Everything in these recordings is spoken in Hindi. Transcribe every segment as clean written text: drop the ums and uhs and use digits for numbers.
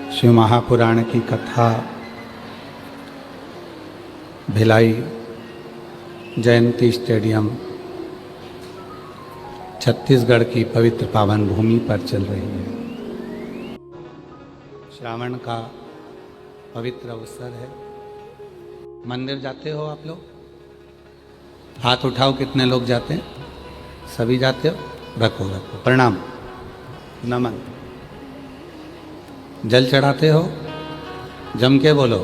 शिव महापुराण की कथा भिलाई जयंती स्टेडियम छत्तीसगढ़ की पवित्र पावन भूमि पर चल रही है। श्रावण का पवित्र अवसर है। मंदिर जाते हो आप लोग? हाथ उठाओ, कितने लोग जाते हैं? सभी जाते हो? रखो रखो, प्रणाम, नमन। जल चढ़ाते हो? जम के बोलो।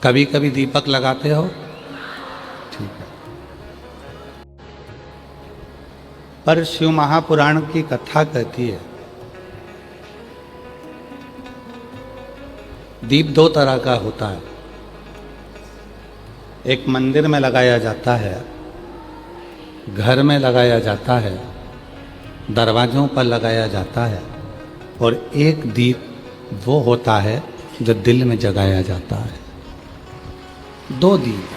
कभी कभी दीपक लगाते हो? ठीक है। पर शिव महापुराण की कथा कहती है दीप दो तरह का होता है। एक मंदिर में लगाया जाता है, घर में लगाया जाता है, दरवाजों पर लगाया जाता है, और एक दीप वो होता है जो दिल में जगाया जाता है। दो दीप।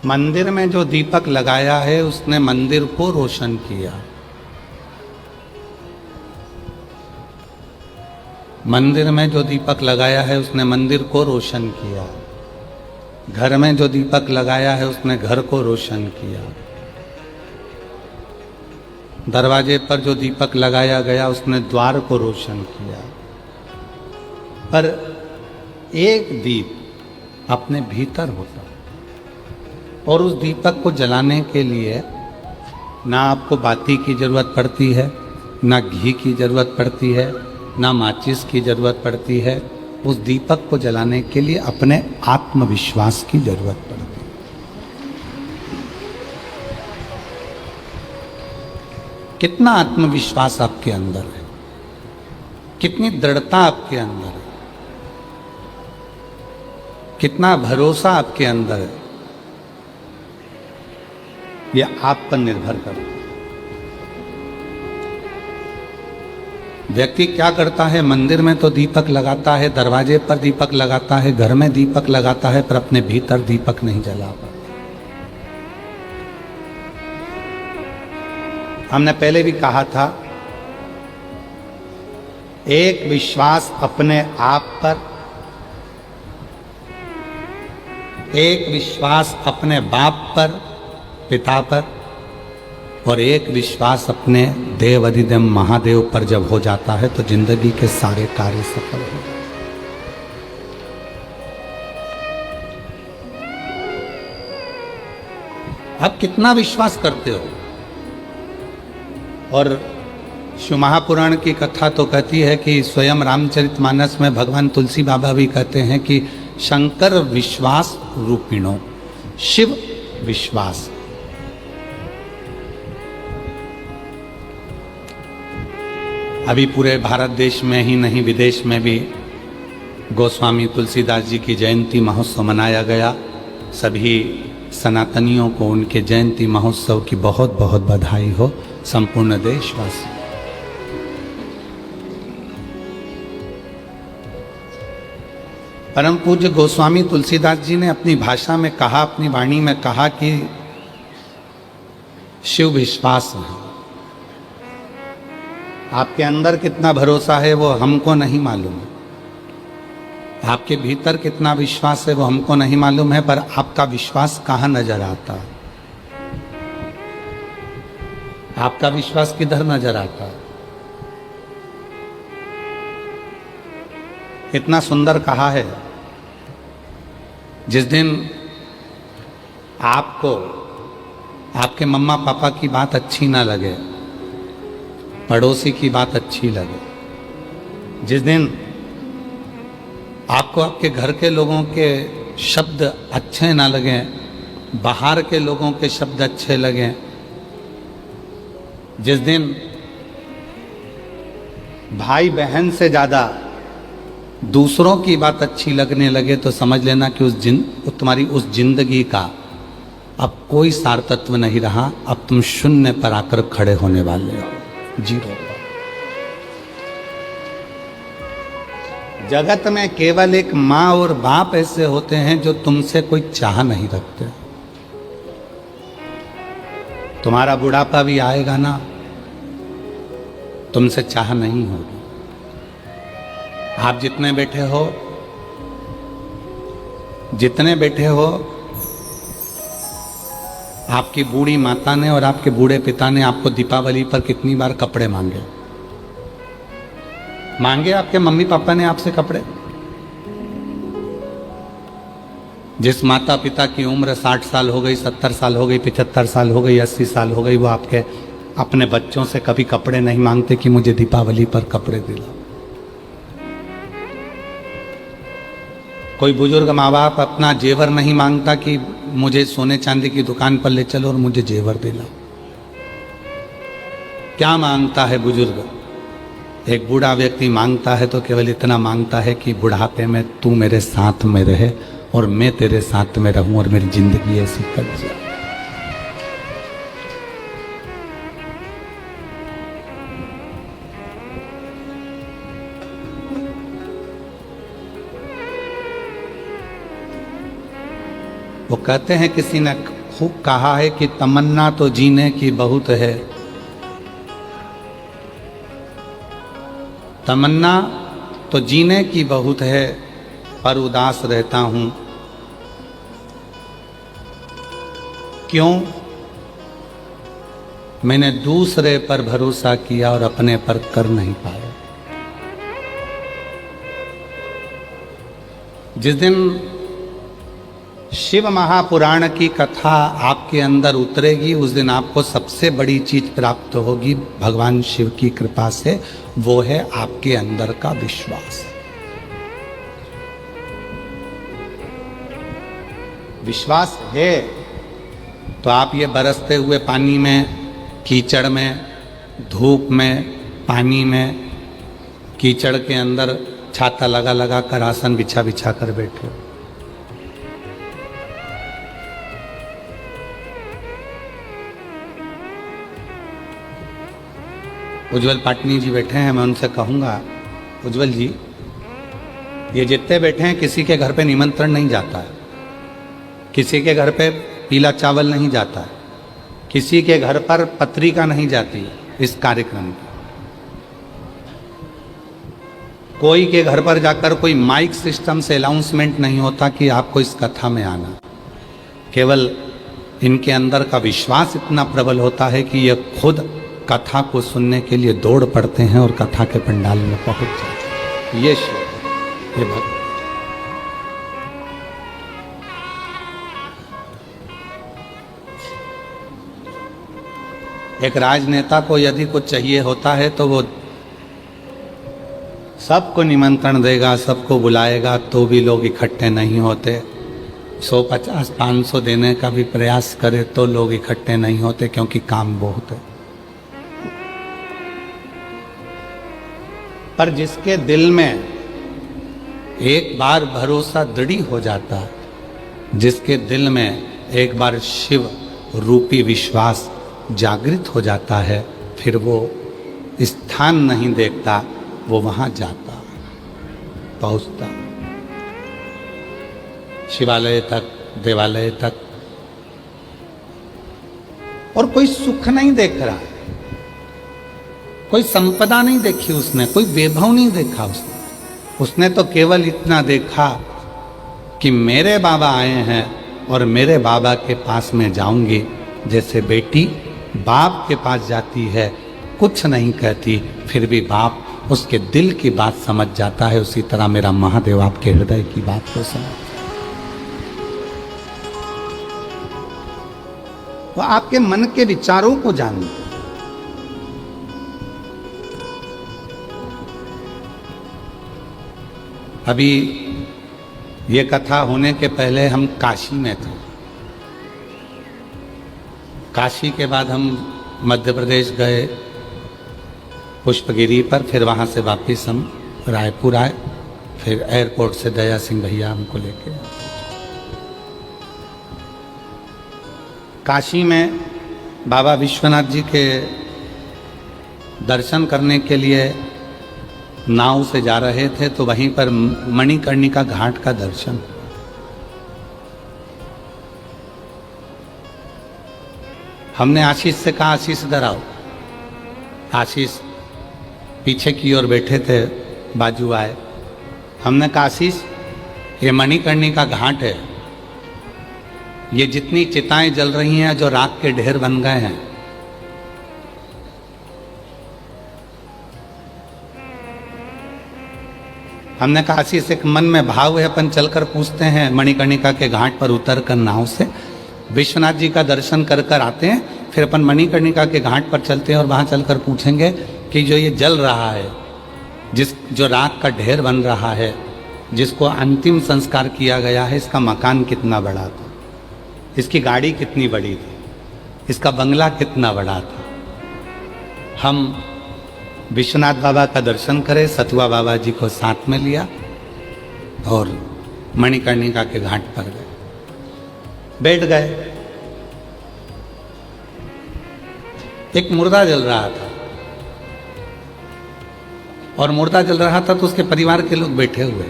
मंदिर में जो दीपक लगाया है उसने मंदिर को रोशन किया। मंदिर में जो दीपक लगाया है उसने मंदिर को रोशन किया। घर में जो दीपक लगाया है उसने घर को रोशन किया। दरवाजे पर जो दीपक लगाया गया उसने द्वार को रोशन किया। पर एक दीप अपने भीतर होता है, और उस दीपक को जलाने के लिए ना आपको बाती की जरूरत पड़ती है, ना घी की जरूरत पड़ती है, ना माचिस की जरूरत पड़ती है। उस दीपक को जलाने के लिए अपने आत्मविश्वास की जरूरत पड़ती है। कितना आत्मविश्वास आपके अंदर है, कितनी दृढ़ता आपके अंदर है, कितना भरोसा आपके अंदर है, यह आप पर निर्भर करता है। व्यक्ति क्या करता है? मंदिर में तो दीपक लगाता है, दरवाजे पर दीपक लगाता है, घर में दीपक लगाता है, पर अपने भीतर दीपक नहीं जला पाता। हमने पहले भी कहा था, एक विश्वास अपने आप पर, एक विश्वास अपने बाप पर, पिता पर, और एक विश्वास अपने देव अधिदेव महादेव पर जब हो जाता है तो जिंदगी के सारे कार्य सफल हो जाते हैं। आप कितना विश्वास करते हो? और शिव महापुराण की कथा तो कहती है कि स्वयं रामचरितमानस में भगवान तुलसी बाबा भी कहते हैं कि शंकर विश्वास रूपिणो, शिव विश्वास। अभी पूरे भारत देश में ही नहीं, विदेश में भी गोस्वामी तुलसीदास जी की जयंती महोत्सव मनाया गया। सभी सनातनियों को उनके जयंती महोत्सव की बहुत बहुत बधाई हो, संपूर्ण देशवासी। परम पूज्य गोस्वामी तुलसीदास जी ने अपनी भाषा में कहा, अपनी वाणी में कहा कि शिव विश्वास है। आपके अंदर कितना भरोसा है वो हमको नहीं मालूम है, आपके भीतर कितना विश्वास है वो हमको नहीं मालूम है, पर आपका विश्वास कहाँ नजर आता है? आपका विश्वास किधर नजर आता है? इतना सुंदर कहा है, जिस दिन आपको आपके मम्मा पापा की बात अच्छी ना लगे, पड़ोसी की बात अच्छी लगे, जिस दिन आपको आपके घर के लोगों के शब्द अच्छे ना लगें, बाहर के लोगों के शब्द अच्छे लगें, जिस दिन भाई बहन से ज़्यादा दूसरों की बात अच्छी लगने लगे, तो समझ लेना कि तुम्हारी उस जिंदगी का अब कोई सार तत्व नहीं रहा। अब तुम शून्य पर आकर खड़े होने वाले हो, जीरो। जगत में केवल एक माँ और बाप ऐसे होते हैं जो तुमसे कोई चाह नहीं रखते। तुम्हारा बुढ़ापा भी आएगा ना, तुमसे चाह नहीं होगी। आप जितने बैठे हो, आपकी बूढ़ी माता ने और आपके बूढ़े पिता ने आपको दीपावली पर कितनी बार कपड़े मांगे आपके मम्मी पापा ने आपसे कपड़े। जिस माता पिता की उम्र 60 साल हो गई, 70 साल हो गई, 75 साल हो गई, 80 साल हो गई, वो आपके अपने बच्चों से कभी कपड़े नहीं मांगते कि मुझे दीपावली पर कपड़े दिलाओ। कोई बुजुर्ग माँ बाप अपना जेवर नहीं मांगता कि मुझे सोने चांदी की दुकान पर ले चलो और मुझे जेवर दिलाओ। क्या मांगता है बुजुर्ग? एक बूढ़ा व्यक्ति मांगता है तो केवल इतना मांगता है कि बुढ़ापे में तू मेरे साथ में रहे और मैं तेरे साथ में रहूं और मेरी जिंदगी ऐसी कट जाए। वो कहते हैं, किसी ने खूब कहा है कि तमन्ना तो जीने की बहुत है, तमन्ना तो जीने की बहुत है, पर उदास रहता हूं। क्यों? मैंने दूसरे पर भरोसा किया और अपने पर कर नहीं पाया। जिस दिन शिव महापुराण की कथा आपके अंदर उतरेगी, उस दिन आपको सबसे बड़ी चीज प्राप्त होगी भगवान शिव की कृपा से, वो है आपके अंदर का विश्वास। विश्वास है तो आप ये बरसते हुए पानी में, कीचड़ में, धूप में, पानी में, कीचड़ के अंदर छाता लगा लगा कर, आसन बिछा बिछा कर बैठे हो। उज्जवल पाटनी जी बैठे हैं, मैं उनसे कहूँगा, उज्जवल जी, ये जितने बैठे हैं किसी के घर पे निमंत्रण नहीं जाता है, किसी के घर पे पीला चावल नहीं जाता है, किसी के घर पर पत्रिका नहीं जाती इस कार्यक्रम की। कोई के घर पर जाकर कोई माइक सिस्टम से अनाउंसमेंट नहीं होता कि आपको इस कथा में आना। केवल इनके अंदर का विश्वास इतना प्रबल होता है कि ये खुद कथा को सुनने के लिए दौड़ पड़ते हैं और कथा के पंडाल में पहुंच जाते हैं। ये शिव, ये भक्त। एक राजनेता को यदि कुछ चाहिए होता है तो वो सबको निमंत्रण देगा, सबको बुलाएगा, तो भी लोग इकट्ठे नहीं होते। 150, 500 देने का भी प्रयास करे तो लोग इकट्ठे नहीं होते, क्योंकि काम बहुत है। पर जिसके दिल में एक बार भरोसा दृढ़ हो जाता है, जिसके दिल में एक बार शिव रूपी विश्वास जागृत हो जाता है, फिर वो स्थान नहीं देखता, वो वहां जाता, पहुंचता, शिवालय तक, देवालय तक। और कोई सुख नहीं देख रहा है, कोई संपदा नहीं देखी उसने, कोई वैभव नहीं देखा उसने तो केवल इतना देखा कि मेरे बाबा आए हैं और मेरे बाबा के पास में जाऊंगी। जैसे बेटी बाप के पास जाती है, कुछ नहीं कहती, फिर भी बाप उसके दिल की बात समझ जाता है, उसी तरह मेरा महादेव आपके हृदय की बात को समझ, वो आपके मन के विचारों को जानते। अभी ये कथा होने के पहले हम काशी में थे। काशी के बाद हम मध्य प्रदेश गए पुष्पगिरी पर, फिर वहाँ से वापस हम रायपुर आए, फिर एयरपोर्ट से दया सिंह भैया हमको लेके आए। काशी में बाबा विश्वनाथ जी के दर्शन करने के लिए नाव से जा रहे थे, तो वहीं पर मणिकर्णिका घाट का दर्शन। हमने आशीष से कहा, आशीष इधर आओ। आशीष पीछे की ओर बैठे थे, बाजू आए। हमने कहा, आशीष ये मणिकर्णिका घाट है, ये जितनी चिताएं जल रही हैं, जो राख के ढेर बन गए हैं, हमने कहा, आशीष एक मन में भाव है, अपन चलकर पूछते हैं मणिकर्णिका के घाट पर उतर कर नाव से विश्वनाथ जी का दर्शन कर कर आते हैं, फिर अपन मणिकर्णिका के घाट पर चलते हैं और वहां चलकर पूछेंगे कि जो ये जल रहा है, जो राख का ढेर बन रहा है, जिसको अंतिम संस्कार किया गया है, इसका मकान कितना बड़ा था, इसकी गाड़ी कितनी बड़ी थी, इसका बंगला कितना बड़ा था। हम विश्वनाथ बाबा का दर्शन करे, सतुआ बाबा जी को साथ में लिया और मणिकर्णिका के घाट पर गए, बैठ गए। एक मुर्दा जल रहा था और मुर्दा जल रहा था तो उसके परिवार के लोग बैठे हुए।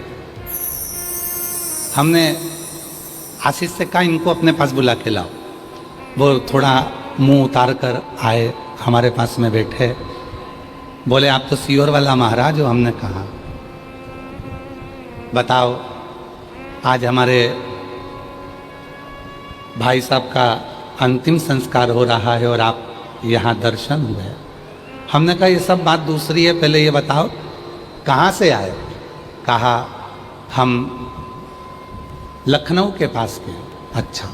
हमने आशीष से कहा, इनको अपने पास बुला के लाओ। वो थोड़ा मुंह उतार कर आए, हमारे पास में बैठे। बोले, आप तो सीहोर वाला महाराज हो। हमने कहा, बताओ, आज हमारे भाई साहब का अंतिम संस्कार हो रहा है और आप यहाँ दर्शन हुए। हमने कहा, ये सब बात दूसरी है, पहले ये बताओ कहाँ से आए। कहा, हम लखनऊ के पास के। अच्छा,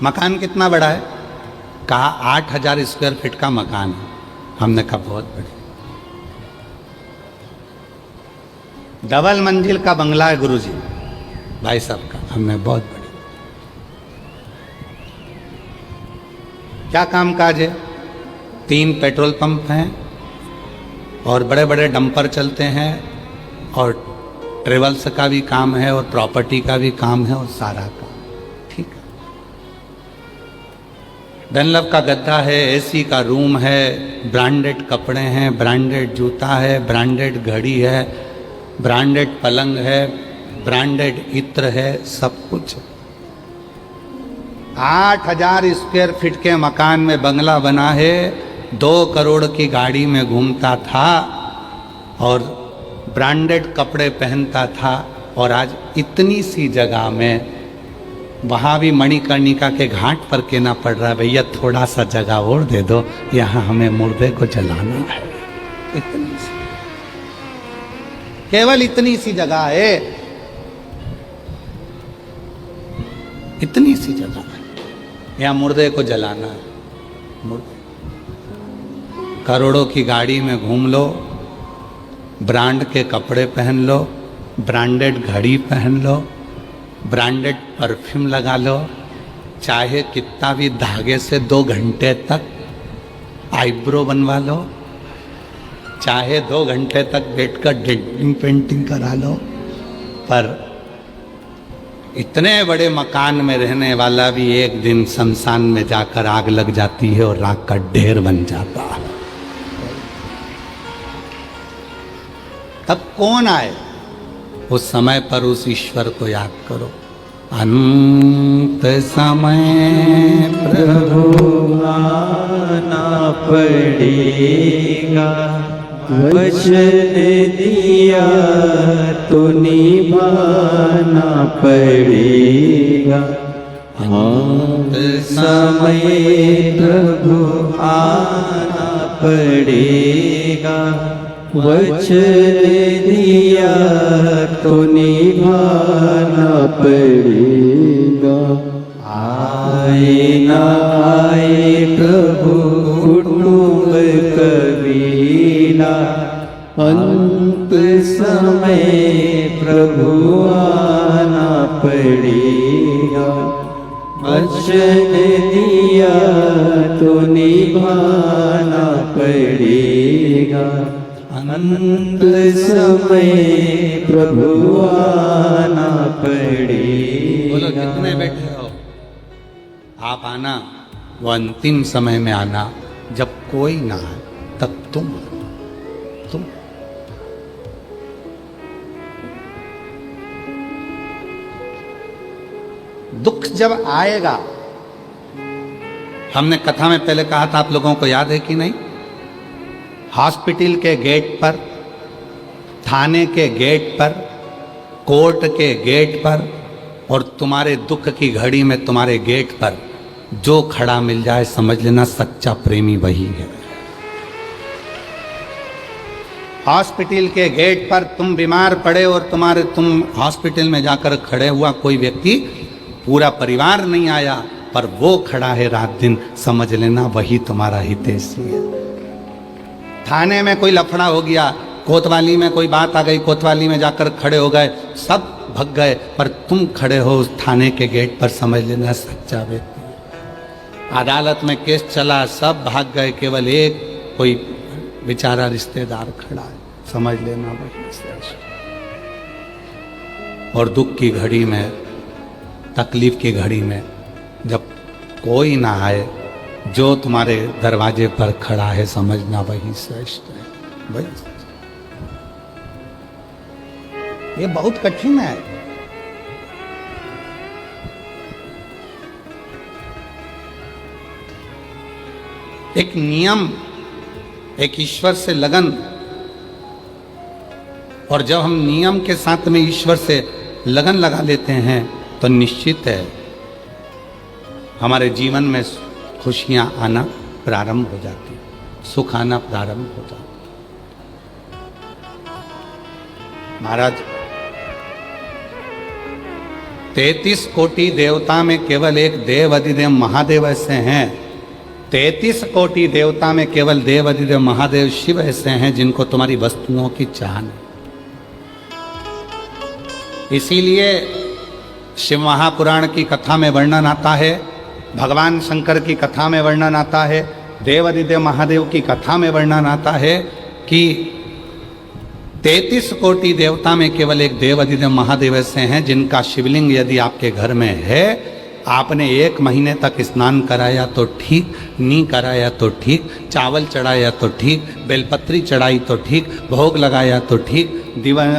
मकान कितना बड़ा है। कहा, 8,000 स्क्वायर फीट का मकान है। हमने कहा, बहुत बढ़िया। डबल मंजिल का बंगला है गुरुजी भाई साहब का। हमने, बहुत बढ़िया। क्या काम काज है। 3 पेट्रोल पंप हैं और बड़े बड़े डंपर चलते हैं और ट्रेवल्स का भी काम है और प्रॉपर्टी का भी काम है और सारा काम ठीक है। डनलप का गद्दा है, एसी का रूम है, ब्रांडेड कपड़े हैं, ब्रांडेड जूता है, ब्रांडेड घड़ी है, ब्रांडेड पलंग है, ब्रांडेड इत्र है, सब कुछ। 8,000 स्क्वायर फीट के मकान में बंगला बना है, 2 करोड़ की गाड़ी में घूमता था और ब्रांडेड कपड़े पहनता था। और आज इतनी सी जगह में, वहाँ भी मणिकर्णिका के घाट पर कहना पड़ रहा है, भैया थोड़ा सा जगह और दे दो, यहाँ हमें मुर्दे को जलाना है। इतनी सी, केवल इतनी सी जगह है, इतनी सी जगह है, यहाँ मुर्दे को जलाना है। मुर्दे, करोड़ों की गाड़ी में घूम लो, ब्रांड के कपड़े पहन लो, ब्रांडेड घड़ी पहन लो, ब्रांडेड परफ्यूम लगा लो, चाहे कितना भी धागे से 2 घंटे तक आईब्रो बनवा लो, चाहे 2 घंटे तक बैठकर डेंटिंग पेंटिंग करा लो, पर इतने बड़े मकान में रहने वाला भी एक दिन शमशान में जाकर आग लग जाती है और राख का ढेर बन जाता है। तब कौन आए। उस समय पर उस ईश्वर को याद करो। अंत समय प्रभु आना पड़ेगा, वचन दिया तो निभाना पड़ेगा। अंत समय प्रभु आना पड़ेगा, वचन दिया तो निभाना पड़ेगा। आए ना आए प्रभु कुटुंब कबीला, अंत समय प्रभु आना पड़ेगा। वचन दिया तो निभाना पड़ेगा। अंत समय प्रभु आना पड़ेगा। बोलो, कितने बैठे हो आप? आना, वो अंतिम समय में आना, जब कोई ना है, तब तुम दुख जब आएगा हमने कथा में पहले कहा था, आप लोगों को याद है कि नहीं? हॉस्पिटल के गेट पर, थाने के गेट पर, कोर्ट के गेट पर और तुम्हारे दुख की घड़ी में तुम्हारे गेट पर जो खड़ा मिल जाए समझ लेना सच्चा प्रेमी वही है। हॉस्पिटल के गेट पर तुम बीमार पड़े और तुम हॉस्पिटल में जाकर खड़े हुआ कोई व्यक्ति, पूरा परिवार नहीं आया पर वो खड़ा है रात दिन, समझ लेना वही तुम्हारा हितैषी है। थाने में कोई लफड़ा हो गया, कोतवाली में कोई बात आ गई, कोतवाली में जाकर खड़े हो गए, सब भग गए पर तुम खड़े हो उस थाने के गेट पर, समझ लेना सच्चा व्यक्ति। अदालत में केस चला, सब भाग गए, केवल एक कोई बेचारा रिश्तेदार खड़ा है, समझ लेना वही श्रेष्ठ। और दुख की घड़ी में, तकलीफ की घड़ी में जब कोई ना आए, जो तुम्हारे दरवाजे पर खड़ा है समझना वही श्रेष्ठ है। वही ये बहुत कठिन है। एक नियम, एक ईश्वर से लगन, और जब हम नियम के साथ में ईश्वर से लगन लगा लेते हैं तो निश्चित है हमारे जीवन में खुशियां आना प्रारंभ हो जाती, सुख आना प्रारंभ हो जाता। महाराज 33 कोटि देवता में केवल एक देव अधिदेव महादेव ऐसे हैं, 33 कोटि देवता में केवल देव अधिदेव महादेव शिव ऐसे हैं जिनको तुम्हारी वस्तुओं की चाह नहीं। इसीलिए शिव महापुराण की कथा में वर्णन आता है, भगवान शंकर की कथा में वर्णन आता है, देव अधिदेव महादेव की कथा में वर्णन आता है कि 33 कोटि देवता में केवल एक देव अधिदेव महादेव ऐसे हैं जिनका शिवलिंग यदि आपके घर में है, आपने 1 महीने तक स्नान कराया तो ठीक, नहीं कराया तो ठीक, चावल चढ़ाया तो ठीक, बेलपत्री चढ़ाई तो ठीक, भोग लगाया तो ठीक,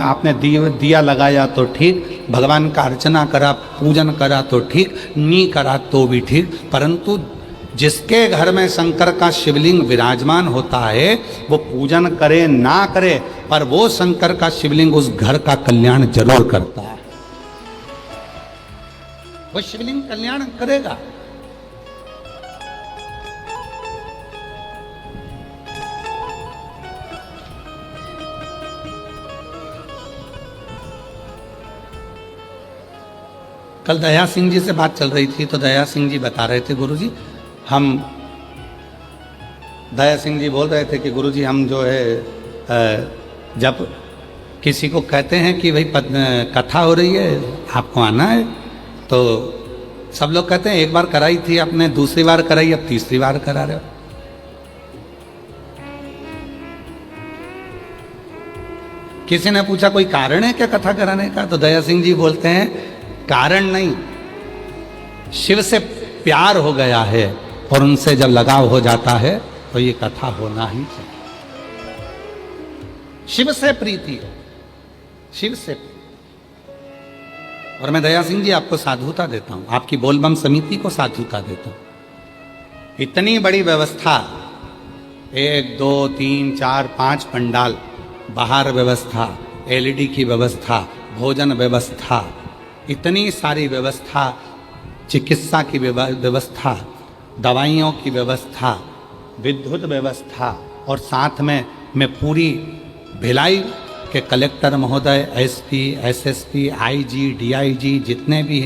आपने दिया लगाया तो ठीक, भगवान का अर्चना करा, पूजन करा तो ठीक, नहीं करा तो भी ठीक। परंतु जिसके घर में शंकर का शिवलिंग विराजमान होता है, वो पूजन करे ना करे पर वो शंकर का शिवलिंग उस घर का कल्याण जरूर करता है। वो शिवलिंग कल्याण करेगा। कल दया सिंह जी से बात चल रही थी तो दया सिंह जी बता रहे थे, गुरुजी हम, दया सिंह जी बोल रहे थे कि गुरुजी हम जो है जब किसी को कहते हैं कि भाई कथा हो रही है आपको आना है, तो सब लोग कहते हैं एक बार कराई थी आपने, दूसरी बार कराई, अब तीसरी बार करा रहे हो। किसी ने पूछा कोई कारण है क्या कथा कराने का, तो दया सिंह जी बोलते हैं कारण नहीं, शिव से प्यार हो गया है और उनसे जब लगाव हो जाता है तो ये कथा होना ही चाहिए। शिव से प्रीति हो, शिव से। और मैं दया सिंह जी आपको साधुता देता हूं, आपकी बोलबम समिति को साधुता देता हूं। इतनी बड़ी व्यवस्था, 1 2 3 4 5 पंडाल, बाहर व्यवस्था, एलईडी की व्यवस्था, भोजन व्यवस्था, इतनी सारी व्यवस्था, चिकित्सा की व्यवस्था, दवाइयों की व्यवस्था, विद्युत व्यवस्था, और साथ में मैं पूरी भिलाई के कलेक्टर महोदय, एसपी, एसएसपी, आईजी, डीआईजी, जितने भी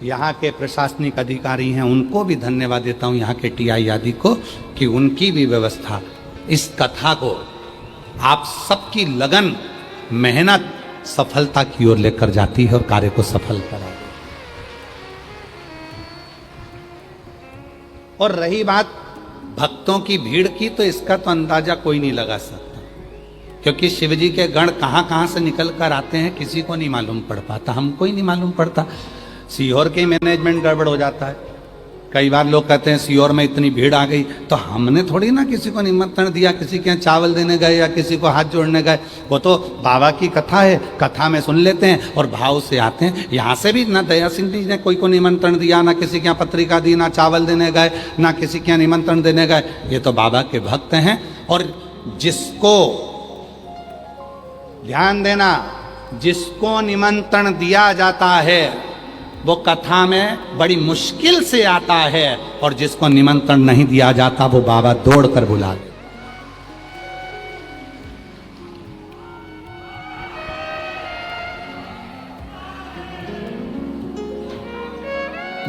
यहाँ के प्रशासनिक अधिकारी हैं उनको भी धन्यवाद देता हूँ, यहाँ के टीआई आदि को, कि उनकी भी व्यवस्था इस कथा को आप सबकी लगन, मेहनत सफलता की ओर लेकर जाती है और कार्य को सफल करा। और रही बात भक्तों की भीड़ की, तो इसका तो अंदाजा कोई नहीं लगा सकता, क्योंकि शिवजी के गण कहाँ कहाँ से निकल कर आते हैं किसी को नहीं मालूम पड़ पाता, हमको ही नहीं मालूम पड़ता। सीहोर के मैनेजमेंट गड़बड़ हो जाता है, कई बार लोग कहते हैं सीहोर में इतनी भीड़ आ गई, तो हमने थोड़ी ना किसी को निमंत्रण दिया, किसी के यहाँ चावल देने गए या किसी को हाथ जोड़ने गए। वो तो बाबा की कथा है, कथा में सुन लेते हैं और भाव से आते हैं। यहाँ से भी ना दया सिंह जी ने कोई को निमंत्रण दिया, ना किसी के यहाँ पत्रिका दी, ना चावल देने गए, ना किसी के यहाँ निमंत्रण देने गए। ये तो बाबा के भक्त हैं। और जिसको ध्यान देना, जिसको निमंत्रण दिया जाता है वो कथा में बड़ी मुश्किल से आता है, और जिसको निमंत्रण नहीं दिया जाता वो बाबा दौड़कर बुला ले।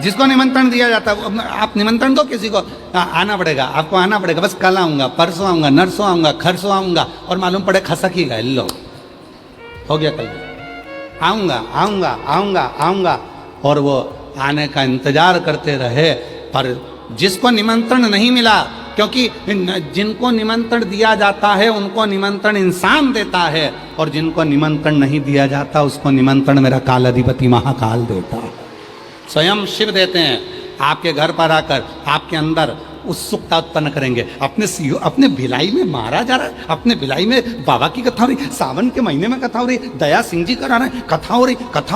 जिसको निमंत्रण दिया जाता है, आप निमंत्रण दो किसी को, आना पड़ेगा, आपको आना पड़ेगा, बस कल आऊंगा, परसों आऊंगा, नरसों आऊंगा, खरसों आऊंगा, और मालूम पड़े खसक ही गए, लो हो गया, कल आऊंगा आऊंगा आऊंगा आऊंगा, और वो आने का इंतजार करते रहे। पर जिसको निमंत्रण नहीं मिला, क्योंकि जिनको निमंत्रण दिया जाता है उनको निमंत्रण इंसान देता है, और जिनको निमंत्रण नहीं दिया जाता उसको निमंत्रण मेरा काल अधिपति महाकाल देता है। स्वयं शिव देते हैं। आपके घर पर आकर आपके अंदर उत्सुकता उत्पन्न करेंगे। अपने भिलाई में मारा जा रहा है, अपने भिलाई में बाबा की कथा हो रही, सावन के महीने में कथा हो रही, दया सिंह जी करा रहे हैं, कथा हो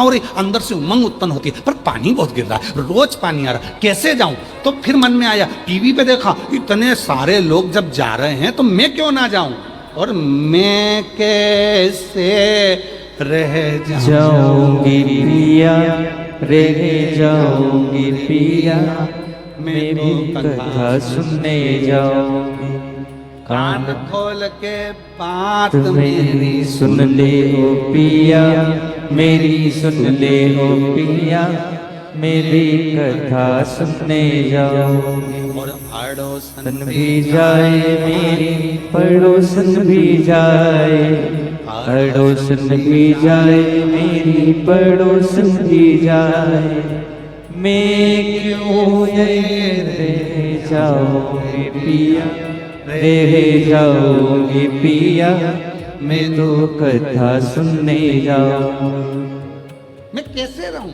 रही, अंदर से उमंग उत्पन्न होती है। पर पानी बहुत गिर रहा है, रोज पानी आ रहा है, कैसे जाऊं? तो फिर मन में आया, टीवी पे देखा, इतने सारे लोग जब जा रहे हैं तो मैं क्यों ना जाऊं? और मैं कैसे रह जाऊंगी पिया, रह जाऊंगी पिया, मेरी कथा सुनने जाऊंगी। कान खोल के बात मेरी सुन ले ओ पिया, मेरी सुन ले ओ पिया, मेरी कथा सुनने जाऊंगी। और अड़ोसन भी जाए मेरी, पड़ोसन भी जाए, अड़ोसन भी जाए मेरी, पड़ोसन भी जाए, मैं क्यों रह जाऊंगी पिया, रह जाऊंगी पिया, मैं तो कथा सुनने जाऊंगी। मैं कैसे रहूं?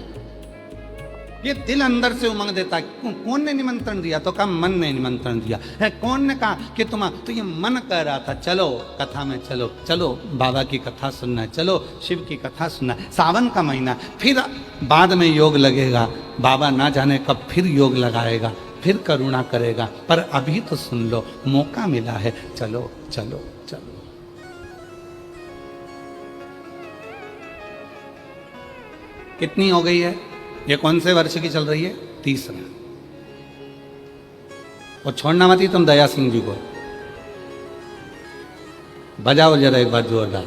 ये दिल अंदर से उमंग देता है। कौन ने निमंत्रण दिया? तो कहा मन ने निमंत्रण दिया है। कौन ने कहा कि तुम, तो ये मन कह रहा था चलो कथा में, चलो चलो बाबा की कथा सुनना है, चलो शिव की कथा सुनना है। सावन का महीना, फिर बाद में योग लगेगा, बाबा ना जाने कब फिर योग लगाएगा, फिर करुणा करेगा, पर अभी तो सुन लो, मौका मिला है, चलो चलो चलो। कितनी हो गई है? ये कौन से वर्ष की चल रही है? तीसरा। और छोड़ना मत ही तुम दया सिंह जी को, बजाओ जरा एक बार जोरदार।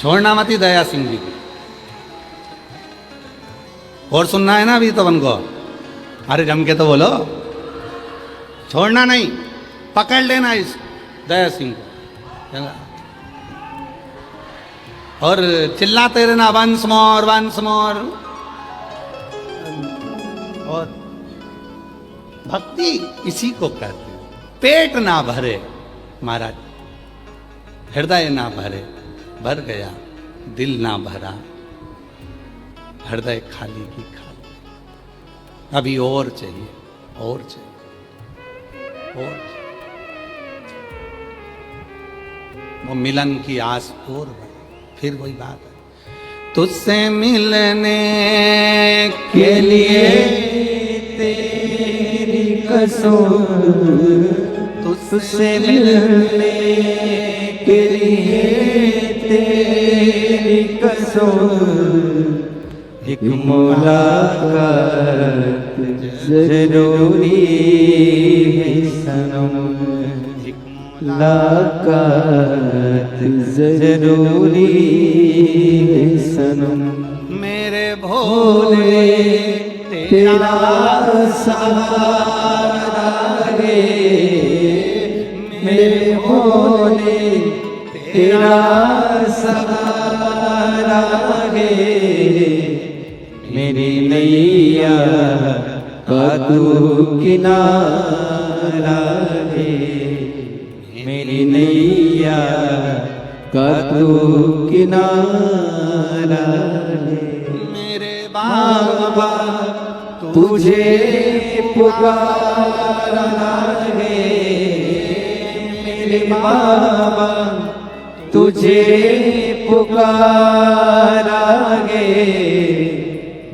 छोड़ना मत ही दया सिंह जी को। और सुनना है ना अभी तो उनको? अरे जम के तो बोलो, छोड़ना नहीं, पकड़ लेना इस दया सिंह को और चिल्लाते रहना वंस मोर वंस मोर। और भक्ति इसी को कहते हैं। पेट ना भरे महाराज, हृदय ना भरे, भर गया दिल ना भरा, हृदय खाली की खाली। अभी और चाहिए, और चाहिए, और चाहिए। वो मिलन की आस और बढ़े। फिर वही बात है, तुझसे मिलने के लिए तेरी कसम, तुझसे मिलने के लिए तेरी कसम, एक मुलाकात जरूरी है सनम, मुलाकात जरूरी है सनम। मेरे भोले तेरा सहारा रे, मेरे भोले तेरा सहारा रे, मेरी नैया का तू किनारा रे, मेरी नैया का तू किनारा रे। मेरे बाबा तू तुझे पुकारा है मेरे बाबा, तुझे पुकारा है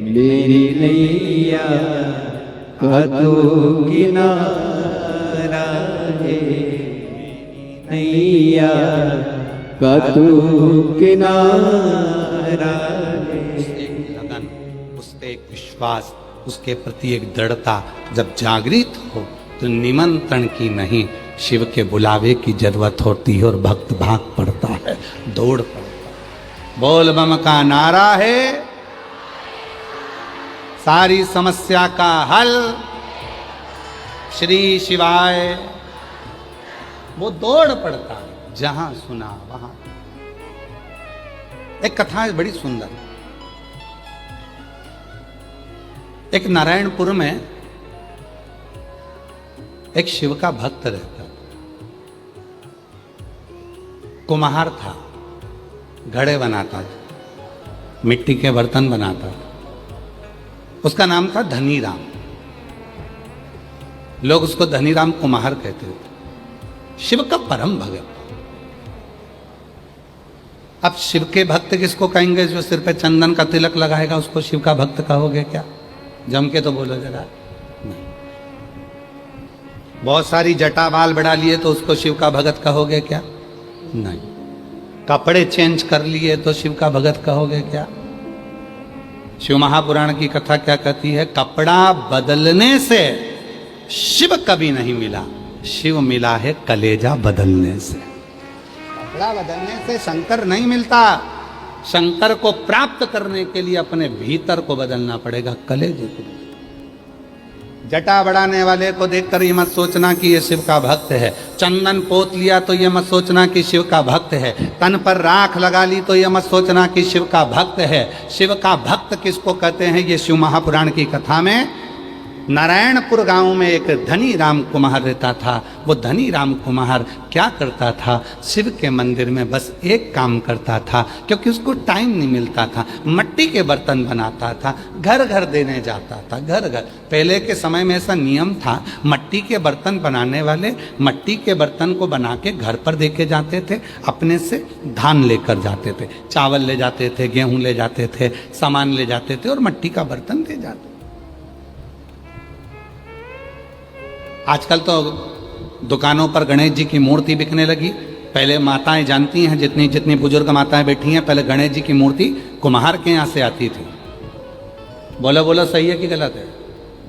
मेरी नैया का तू किनारा है, नैया का तू किनारा है। एक लगन, उससे एक विश्वास, उसके प्रति एक दृढ़ता जब जागृत हो तो निमंत्रण की नहीं शिव के बुलावे की जरूरत होती है और भक्त भाग पड़ता है, दौड़ पड़ता है। बोल बम का नारा है सारी समस्या का हल, श्री शिवाय। वो दौड़ पड़ता है जहां सुना वहां। एक कथा है बड़ी सुंदर। एक नारायणपुर में एक शिव का भक्त रहता, कुम्हार था, घड़े बनाता था, मिट्टी के बर्तन बनाता था। उसका नाम था धनीराम। लोग उसको धनीराम कुम्हार कहते थे। शिव का परम भगत। अब शिव के भक्त किसको कहेंगे? जो सिर पे चंदन का तिलक लगाएगा उसको शिव का भक्त कहोगे क्या? जम के तो बोलो जरा। नहीं। बहुत सारी जटा बाल बढ़ा लिए तो उसको शिव का भगत कहोगे क्या? नहीं। कपड़े चेंज कर लिए तो शिव का भगत कहोगे क्या? शिव महापुराण की कथा क्या कहती है? कपड़ा बदलने से शिव कभी नहीं मिला, शिव मिला है कलेजा बदलने से। कपड़ा बदलने से शंकर नहीं मिलता। शंकर को प्राप्त करने के लिए अपने भीतर को बदलना पड़ेगा, कलेजे को। जटा बढ़ाने वाले को देखकर ये मत सोचना कि ये शिव का भक्त है। चंदन पोत लिया तो ये मत सोचना कि शिव का भक्त है। तन पर राख लगा ली तो ये मत सोचना कि शिव का भक्त है। शिव का भक्त किसको कहते हैं? ये शिव महापुराण की कथा में नारायणपुर गांव में एक धनी राम कुम्हार रहता था। वो धनी राम कुम्हार क्या करता था? शिव के मंदिर में बस एक काम करता था, क्योंकि उसको टाइम नहीं मिलता था। मट्टी के बर्तन बनाता था, घर घर देने जाता था, घर घर। पहले के समय में ऐसा नियम था, मट्टी के बर्तन बनाने वाले मट्टी के बर्तन को बना के घर पर दे के जाते थे, अपने से धान लेकर जाते थे, चावल ले जाते थे, गेहूँ ले जाते थे, सामान ले जाते थे और मट्टी का बर्तन दे जाते। आजकल तो दुकानों पर गणेश जी की मूर्ति बिकने लगी। पहले माताएं जानती हैं, जितनी जितनी बुजुर्ग माताएं बैठी हैं, पहले गणेश जी की मूर्ति कुम्हार के यहाँ से आती थी। बोलो बोलो, सही है कि गलत है?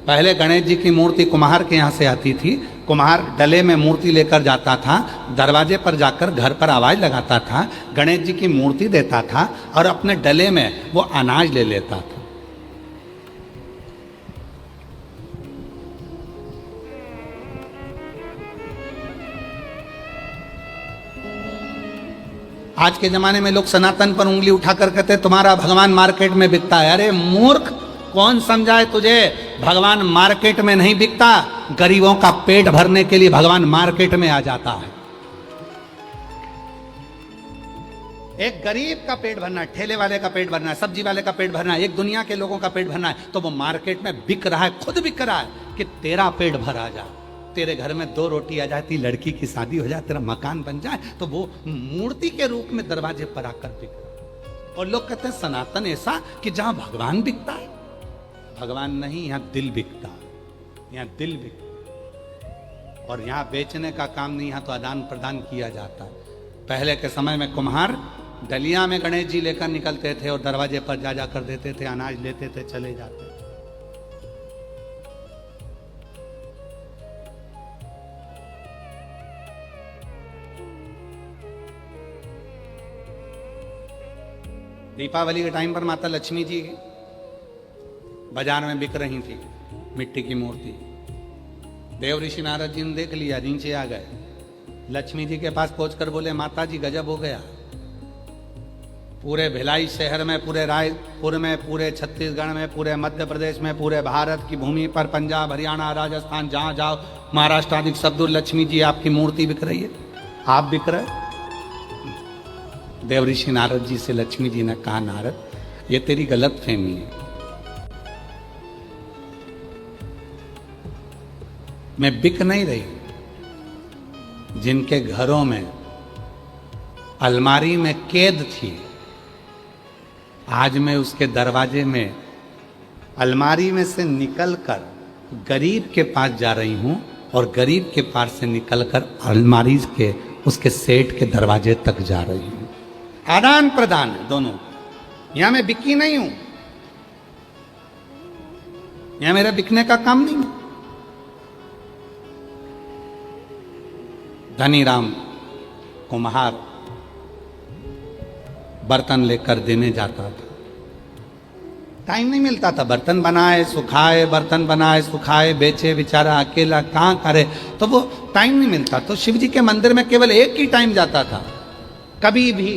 पहले गणेश जी की मूर्ति कुम्हार के यहाँ से आती थी। कुम्हार डले में मूर्ति लेकर जाता था, दरवाजे पर जाकर घर पर आवाज़ लगाता था, गणेश जी की मूर्ति देता था और अपने डले में वो अनाज ले लेता था। आज के जमाने में लोग सनातन पर उंगली उठाकर कहते तुम्हारा भगवान मार्केट में बिकता है। अरे मूर्ख, कौन समझाए तुझे? भगवान मार्केट में नहीं बिकता, गरीबों का पेट भरने के लिए भगवान मार्केट में आ जाता है। एक गरीब का पेट भरना है, ठेले वाले का पेट भरना है, सब्जी वाले का पेट भरना है, एक दुनिया के लोगों का पेट भरना है, तो वो मार्केट में बिक रहा है, खुद बिक रहा है कि तेरा पेट भरा जाए, तेरे घर में 2 रोटी आ जाती, लड़की की शादी हो जाए, तेरा मकान बन जाए, तो वो मूर्ति के रूप में दरवाजे पर आकर बिक रहा। और लोग कहते हैं सनातन ऐसा कि जहां भगवान बिकता है। भगवान नहीं, यहाँ दिल बिकता है, यहाँ दिल बिकता है। और यहाँ बेचने का काम नहीं, यहाँ तो आदान प्रदान किया जाता है। पहले के समय में कुम्हार डलिया में गणेश जी लेकर निकलते थे और दरवाजे पर जा जाकर देते थे, अनाज लेते थे, चले जाते थे। दीपावली के टाइम पर माता लक्ष्मी जी बाजार में बिक रही थी, मिट्टी की मूर्ति। देव ऋषि नारद जी ने देख लिया, नीचे आ गए, लक्ष्मी जी के पास पहुंचकर बोले माता जी गजब हो गया, पूरे भिलाई शहर में, पूरे रायपुर में, पूरे छत्तीसगढ़ में, पूरे मध्य प्रदेश में, पूरे भारत की भूमि पर, पंजाब हरियाणा राजस्थान जहां जाओ, महाराष्ट्र आदि सब दूर लक्ष्मी जी आपकी मूर्ति बिक रही है, आप बिक रहे। देव ऋषि नारद जी से लक्ष्मी जी ने कहा नारद ये तेरी गलत फहमी है, मैं बिक नहीं रही। जिनके घरों में अलमारी में कैद थी, आज मैं उसके दरवाजे में अलमारी में से निकलकर गरीब के पास जा रही हूं और गरीब के पास से निकलकर अलमारी के उसके सेठ के दरवाजे तक जा रही हूं। आदान प्रदान है दोनों। यहां मैं बिकी नहीं हूं, यहां मेरा बिकने का काम नहीं है। धनीराम कुम्हार बर्तन लेकर देने जाता था, टाइम नहीं मिलता था। बर्तन बनाए सुखाए, बर्तन बनाए सुखाए, बेचे, बेचारा अकेला कहाँ करे, तो वो टाइम नहीं मिलता। तो शिव जी के मंदिर में केवल एक ही टाइम जाता था, कभी भी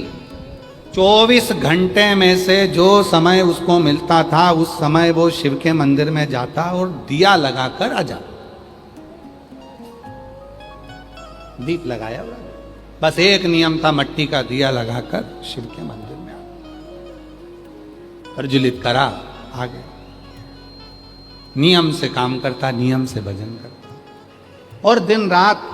24 घंटे में से जो समय उसको मिलता था उस समय वो शिव के मंदिर में जाता और दिया लगाकर आ जाता। दीप लगाया, बस एक नियम था, मट्टी का दिया लगाकर शिव के मंदिर में प्रज्वलित करा, आगे नियम से काम करता, नियम से भजन करता। और दिन रात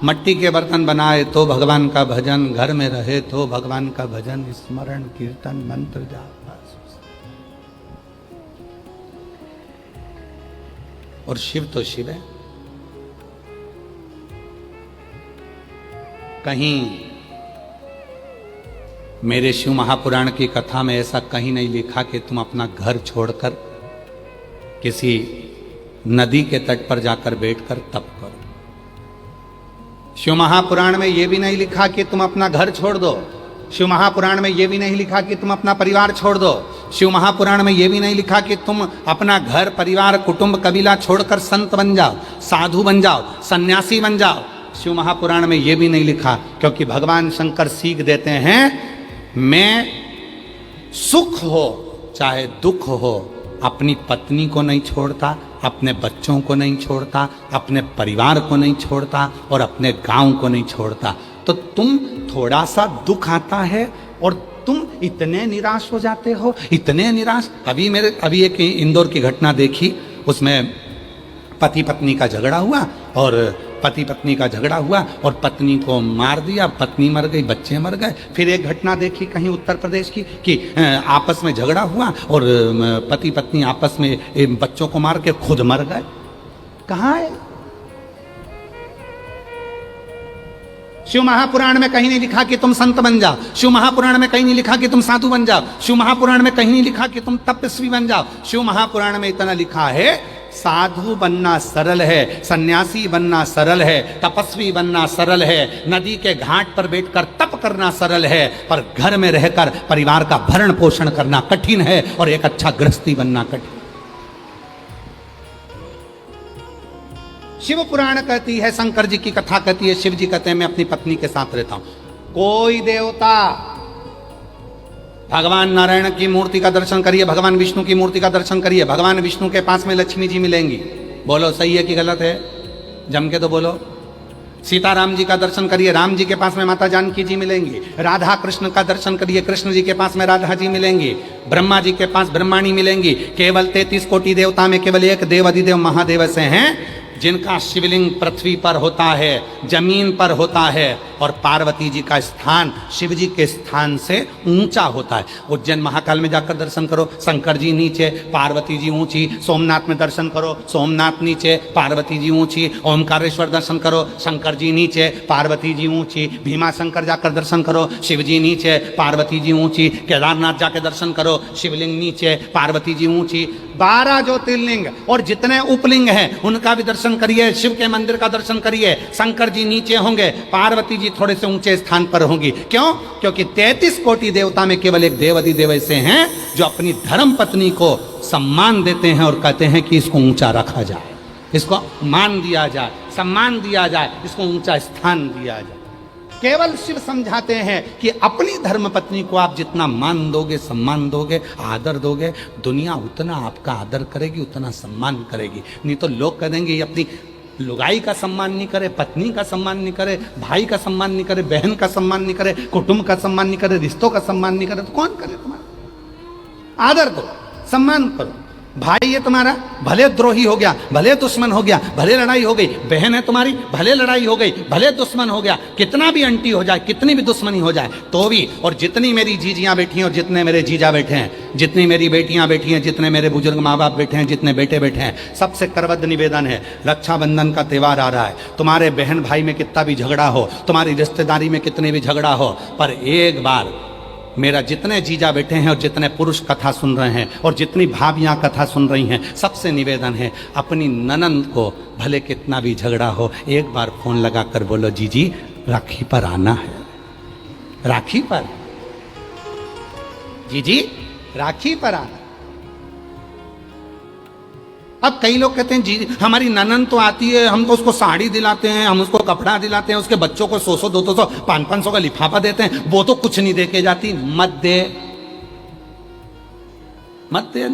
मट्टी के बर्तन बनाए तो भगवान का भजन, घर में रहे तो भगवान का भजन, स्मरण, कीर्तन, मंत्र, जाप। और शिव तो शिव है। कहीं मेरे शिव महापुराण की कथा में ऐसा कहीं नहीं लिखा कि तुम अपना घर छोड़कर किसी नदी के तट पर जाकर बैठकर तप करो। शिव महापुराण में यह भी नहीं लिखा कि तुम अपना घर छोड़ दो। शिव महापुराण में यह भी नहीं लिखा कि तुम अपना परिवार छोड़ दो। शिव महापुराण में यह भी नहीं लिखा कि तुम अपना घर, परिवार, कुटुंब, कबीला छोड़कर संत बन जाओ, साधु बन जाओ, सन्यासी बन जाओ। शिव महापुराण में यह भी नहीं लिखा, क्योंकि भगवान शंकर सीख देते हैं, मैं सुख हो चाहे दुख हो अपनी पत्नी को नहीं छोड़ता, अपने बच्चों को नहीं छोड़ता, अपने परिवार को नहीं छोड़ता और अपने गांव को नहीं छोड़ता। तो तुम थोड़ा सा दुख आता है और तुम इतने निराश हो जाते हो, इतने निराश। अभी एक इंदौर की घटना देखी, उसमें पति पत्नी का झगड़ा हुआ और पति पत्नी का झगड़ा हुआ और पत्नी को मार दिया, पत्नी मर गई, बच्चे मर गए। फिर एक घटना देखी कहीं उत्तर प्रदेश की कि आपस में झगड़ा हुआ और पति पत्नी आपस में बच्चों को मार के खुद मर गए। कहाँ है? शिव महापुराण में कहीं नहीं लिखा कि तुम संत बन जाओ। शिव महापुराण में कहीं नहीं लिखा कि तुम साधु बन जाओ। शिव महापुराण में कहीं नहीं लिखा कि तुम तपस्वी बन जाओ। शिव महापुराण में इतना लिखा है, साधु बनना सरल है, सन्यासी बनना सरल है, तपस्वी बनना सरल है, नदी के घाट पर बैठकर तप करना सरल है, पर घर में रहकर परिवार का भरण पोषण करना कठिन है और एक अच्छा गृहस्थी बनना कठिन। शिव पुराण कहती है, शंकर जी की कथा कहती है, शिव जी कहते हैं मैं अपनी पत्नी के साथ रहता हूं। कोई देवता, भगवान नारायण की मूर्ति का दर्शन करिए, भगवान विष्णु की मूर्ति का दर्शन करिए, भगवान विष्णु के पास में लक्ष्मी जी मिलेंगी। बोलो सही है कि गलत है? जम के तो बोलो। सीताराम जी का दर्शन करिए, राम जी के पास में माता जानकी जी मिलेंगी। राधा कृष्ण का दर्शन करिए, कृष्ण जी के पास में राधा जी मिलेंगी। ब्रह्मा जी के पास ब्रह्माणी मिलेंगी। केवल 33 कोटि देवता में केवल एक देव अधिदेव महादेव से हैं जिनका शिवलिंग पृथ्वी पर होता है, जमीन पर होता है, और पार्वती जी का स्थान शिव जी के स्थान से ऊंचा होता है। उज्जैन महाकाल में जाकर दर्शन करो, शंकर जी नीचे, पार्वती जी ऊंची। सोमनाथ में दर्शन करो, सोमनाथ नीचे, पार्वती जी ऊंची। ओमकारेश्वर दर्शन करो, शंकर जी नीचे, पार्वती जी ऊंची। भीमा शंकर जाकर दर्शन करो, शिव जी नीचे, पार्वती जी ऊंची। केदारनाथ जाकर दर्शन करो, शिवलिंग नीचे, पार्वती जी ऊंची। 12 ज्योतिर्लिंग और जितने उपलिंग हैं उनका भी दर्शन करिए, शिव के मंदिर का दर्शन करिए। शंकर जी नीचे होंगे, पार्वती जी थोड़े से ऊंचे स्थान पर होंगी। क्यों? क्योंकि 33 कोटि देवता में केवल एक देव अधिदेव ऐसे हैं जो अपनी धर्म पत्नी को सम्मान देते हैं और कहते हैं कि इसको ऊंचा रखा जाए, इसको मान दिया जाए, सम्मान दिया जाए, इसको ऊंचा स्थान दिया जाए। केवल शिव समझाते हैं कि अपनी धर्म पत्नी को आप जितना मान दोगे, सम्मान दोगे, आदर दोगे, दुनिया उतना आपका आदर करेगी, उतना सम्मान करेगी। नहीं तो लोग कहेंगे ये अपनी लुगाई का सम्मान नहीं करे, पत्नी का सम्मान नहीं करे, भाई का सम्मान नहीं करे, बहन का सम्मान नहीं करे, कुटुंब का सम्मान नहीं करे, रिश्तों का सम्मान नहीं करे, तो कौन करे? तुम्हारा आदर दो, सम्मान करो। भाई है तुम्हारा, भले द्रोही हो गया, भले दुश्मन हो गया, भले लड़ाई हो गई, बहन है तुम्हारी, भले लड़ाई हो गई, भले दुश्मन हो गया, कितना भी अंटी हो जाए, कितनी भी दुश्मनी हो जाए तो भी, और जितनी मेरी जीजियां बैठी हैं और जितने मेरे जीजा बैठे हैं, जितनी मेरी बेटियां बैठी हैं, जितने मेरे बुजुर्ग माँ बाप बैठे हैं, जितने बेटे बैठे हैं, सबसे करबद्ध निवेदन है, रक्षाबंधन का त्यौहार आ रहा है, तुम्हारे बहन भाई में कितना भी झगड़ा हो, तुम्हारी रिश्तेदारी में कितने भी झगड़ा हो, पर एक बार मेरा जितने जीजा बैठे हैं और जितने पुरुष कथा सुन रहे हैं और जितनी भाभियां कथा सुन रही हैं, सबसे निवेदन है, अपनी ननंद को भले कितना भी झगड़ा हो, एक बार फोन लगा कर बोलो जीजी राखी पर आना है, राखी पर, जीजी राखी पर आना। अब कई लोग कहते हैं जी हमारी ननंद तो आती है, हम तो उसको साड़ी दिलाते हैं, हम उसको कपड़ा दिलाते हैं, उसके बच्चों को 100-100, 200-200, 500-500 का लिफाफा देते हैं, वो तो कुछ नहीं दे के जाती। मत दे, मत दे।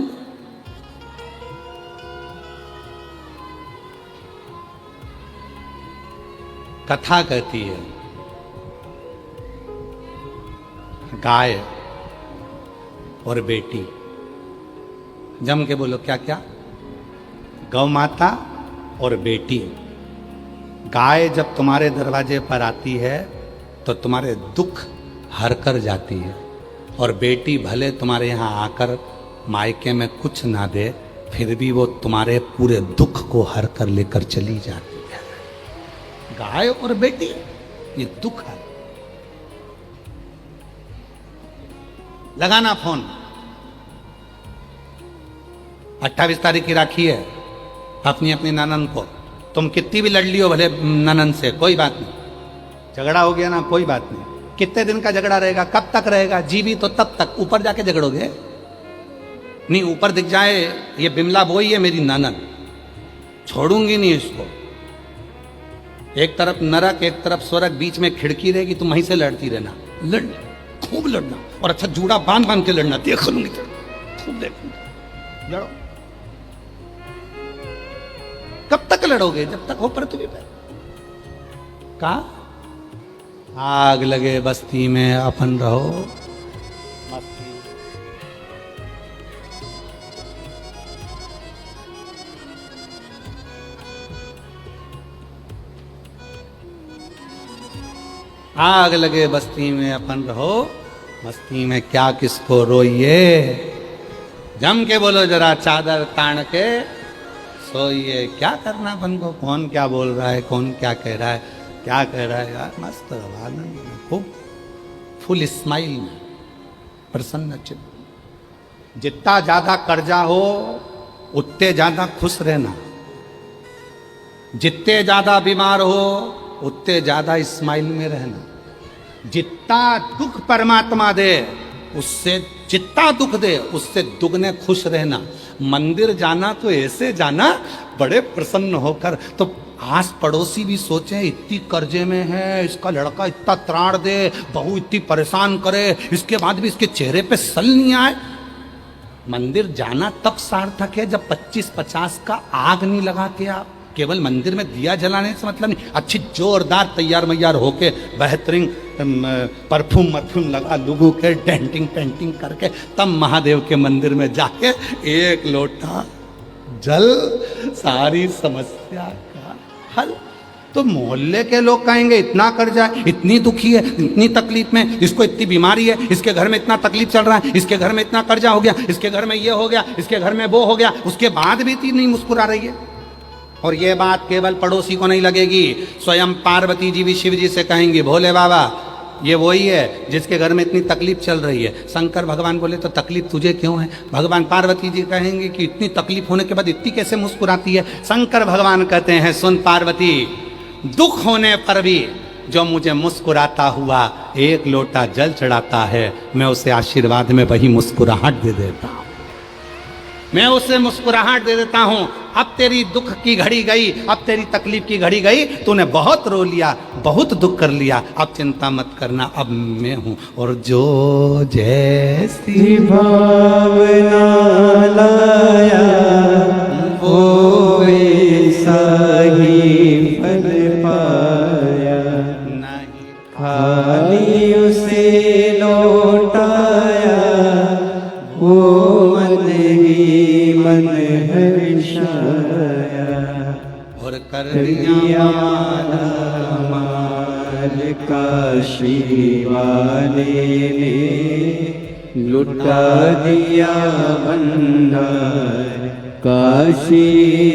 कथा कहती है गाय और बेटी, जम के बोलो क्या क्या, गौ माता और बेटी। गाय जब तुम्हारे दरवाजे पर आती है तो तुम्हारे दुख हर कर जाती है, और बेटी भले तुम्हारे यहाँ आकर मायके में कुछ ना दे, फिर भी वो तुम्हारे पूरे दुख को हर कर लेकर चली जाती है। गाय और बेटी, ये दुख है। लगाना फोन, 28 तारीख की राखी है, अपनी अपनी ननंद को, तुम कितनी भी लड़ लियो भले ननंद से, कोई बात नहीं, झगड़ा हो गया ना कोई बात नहीं, कितने दिन का झगड़ा रहेगा, कब तक रहेगा, जीवी तो तब तक, ऊपर जाके झगड़ोगे नहीं, ऊपर दिख जाए ये बिमला बोई है मेरी ननंद, छोड़ूंगी नहीं इसको, एक तरफ नरक एक तरफ स्वर्ग, बीच में खिड़की रहेगी, तुम वहीं से लड़ती रहना, लड़ खूब लड़ना, और अच्छा जूड़ा बांध बांध के लड़ना, देख लूंगी खूब देखूंगी, लड़ो। कब तक लड़ोगे, जब तक हो पृथ्वी पर। कहा आग लगे बस्ती में अपन रहो मस्ती। आग लगे बस्ती में अपन रहो मस्ती में, क्या किसको रोइए, जम के बोलो जरा चादर तान के सोइए। क्या करना अपन को, कौन क्या बोल रहा है, कौन क्या कह रहा है, क्या कह रहा है, यार मस्त रहो, आनंद में, खूब फुल स्माइल में, प्रसन्न चित्त। जितना ज्यादा कर्जा हो उतने ज्यादा खुश रहना, जितने ज्यादा बीमार हो उतने ज्यादा स्माइल में रहना, जितना दुख परमात्मा दे उससे, जितना दुख दे उससे दुगने खुश रहना। मंदिर जाना तो ऐसे जाना बड़े प्रसन्न होकर, तो आस पड़ोसी भी सोचे इतनी कर्जे में है, इसका लड़का इतना त्राण दे, बहू इतनी परेशान करे, इसके बाद भी इसके चेहरे पे सल नहीं आए। मंदिर जाना तब सार्थक है जब 25-50 का आग नहीं लगा के आप, केवल मंदिर में दिया जलाने से मतलब नहीं, अच्छी जोरदार तैयार मैयार होके बेहतरीन परफ्यूम मरफ्यूम लगा लुगू के डेंटिंग पेंटिंग करके तब महादेव के मंदिर में जाके एक लोटा जल, सारी समस्या का हल। तो मोहल्ले के लोग कहेंगे इतना कर्जा है, इतनी दुखी है, इतनी तकलीफ में, इसको इतनी बीमारी है, इसके घर में इतना तकलीफ चल रहा है, इसके घर में इतना कर्जा हो गया, इसके घर में ये हो गया, इसके घर में वो हो गया, उसके बाद भी इतनी नहीं मुस्कुरा रही है। और ये बात केवल पड़ोसी को नहीं लगेगी, स्वयं पार्वती जी भी शिव जी से कहेंगे भोले बाबा ये वही है जिसके घर में इतनी तकलीफ चल रही है। शंकर भगवान बोले तो तकलीफ तुझे क्यों है? भगवान पार्वती जी कहेंगे कि इतनी तकलीफ होने के बाद इतनी कैसे मुस्कुराती है? शंकर भगवान कहते हैं सुन पार्वती, दुख होने पर भी जो मुझे मुस्कुराता हुआ एक लोटा जल चढ़ाता है, मैं उसे आशीर्वाद में वही मुस्कुराहट दे देता हूँ, मैं उसे मुस्कुराहट दे देता हूं। अब तेरी दुख की घड़ी गई, अब तेरी तकलीफ की घड़ी गई, तूने बहुत रो लिया, बहुत दुख कर लिया, अब चिंता मत करना, अब मैं हूं। और जो जैसी भावना लाया वो वैसा ही फल पाया, नहीं खाली उसे लौटाया वो मन ही मन और कर दिया माला माल काशी वाले ने, लुटा दिया भंडार काशी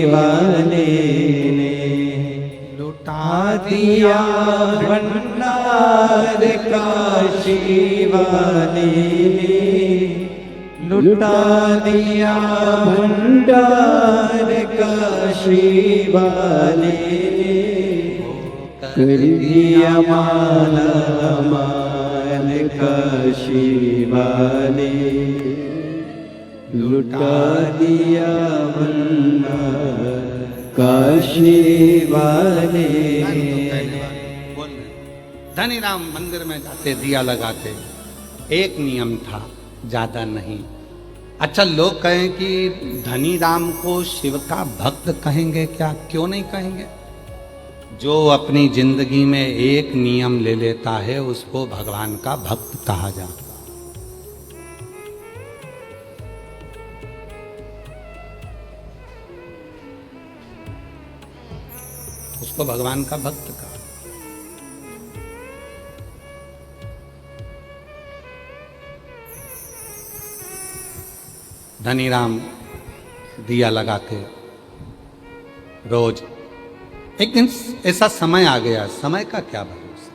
वाले ने, लुटा दिया भंडार काशी वाले ने, लुटा दिया भंडार काशी वाले ने, कर दिया माला माल काशी वाले, लुटा दिया भंडार काशी वाले। धनी राम मंदिर में जाते दिया लगाते, एक नियम था, ज्यादा नहीं। अच्छा, लोग कहें कि धनी राम को शिव का भक्त कहेंगे क्या? क्यों नहीं कहेंगे? जो अपनी जिंदगी में एक नियम ले लेता है उसको भगवान का भक्त कहा जाता है। उसको भगवान का भक्त कहा। धनी राम दिया लगाते रोज। एक दिन ऐसा समय आ गया, समय का क्या भरोसा।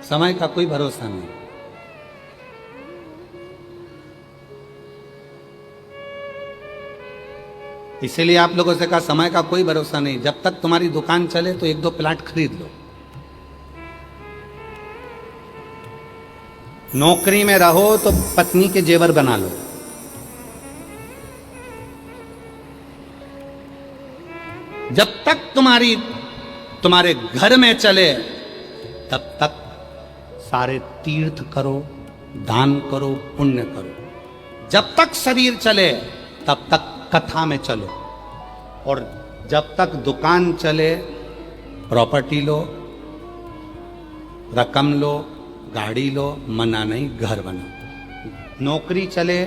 समय का कोई भरोसा नहीं। इसीलिए आप लोगों से कहा समय का कोई भरोसा नहीं। जब तक तुम्हारी दुकान चले तो एक दो प्लाट खरीद लो। नौकरी में रहो तो पत्नी के जेवर बना लो। जब तक तुम्हारे घर में चले तब तक सारे तीर्थ करो, दान करो, पुण्य करो। जब तक शरीर चले तब तक कथा में चलो, और जब तक दुकान चले प्रॉपर्टी लो, रकम लो, गाड़ी लो, मना नहीं, घर बनाओ। नौकरी चले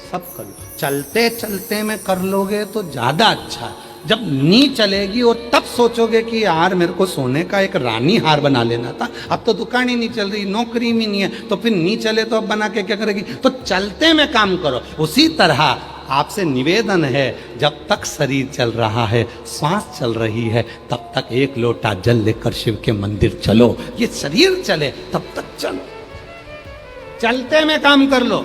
सब करो। चलते चलते में कर लोगे तो ज्यादा अच्छा है। जब नी चलेगी और तब सोचोगे कि यार मेरे को सोने का एक रानी हार बना लेना था, अब तो दुकान ही नहीं चल रही, नौकरी भी नहीं है, तो फिर नी चले तो अब बना के क्या करेगी? तो चलते में काम करो। उसी तरह आपसे निवेदन है, जब तक शरीर चल रहा है, सांस चल रही है, तब तक एक लोटा जल लेकर शिव के मंदिर चलो। ये शरीर चले तब तक चलो, चलते में काम कर लो।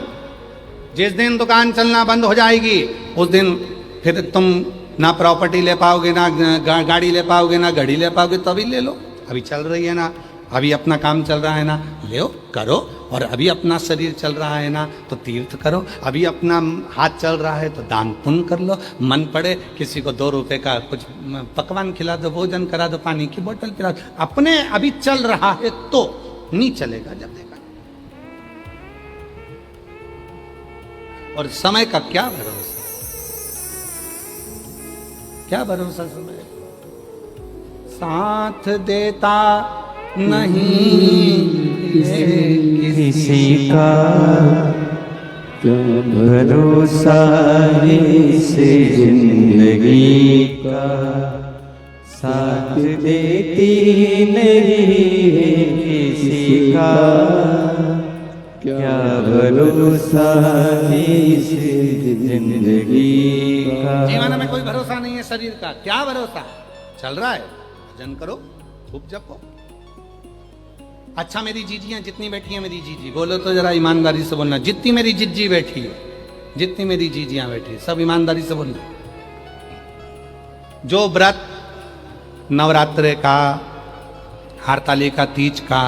जिस दिन दुकान चलना बंद हो जाएगी उस दिन फिर तुम ना प्रॉपर्टी ले पाओगे, ना गाड़ी ले पाओगे, ना घड़ी ले पाओगे। तो अभी ले लो, अभी चल रही है ना, अभी अपना काम चल रहा है ना, ले करो। और अभी अपना शरीर चल रहा है ना तो तीर्थ करो। अभी अपना हाथ चल रहा है तो दान पुण्य कर लो। मन पड़े किसी को 2 रुपए का कुछ पकवान खिला दो, भोजन करा दो, पानी की बोतल पिला दो। अपने अभी चल रहा है तो नहीं चलेगा जब देखा। और समय का क्या भरोसा, क्या भरोसा समय। साथ देता नहीं किसी का, क्या भरोसा इस जिंदगी का। साथ देती नहीं किसी का, क्या भरोसा इस जिंदगी का। जीवन में कोई भरोसा नहीं है शरीर का। क्या भरोसा? चल रहा है, भजन करो, खूब जपो। अच्छा, मेरी जीजियां जितनी बैठी हैं, मेरी जीजी बोलो तो जरा ईमानदारी से बोलना। जितनी मेरी जिज्जी बैठी है, जितनी मेरी जीजियां बैठी है, सब ईमानदारी से बोलना। जो व्रत नवरात्रे का, हरतालिका तीज का,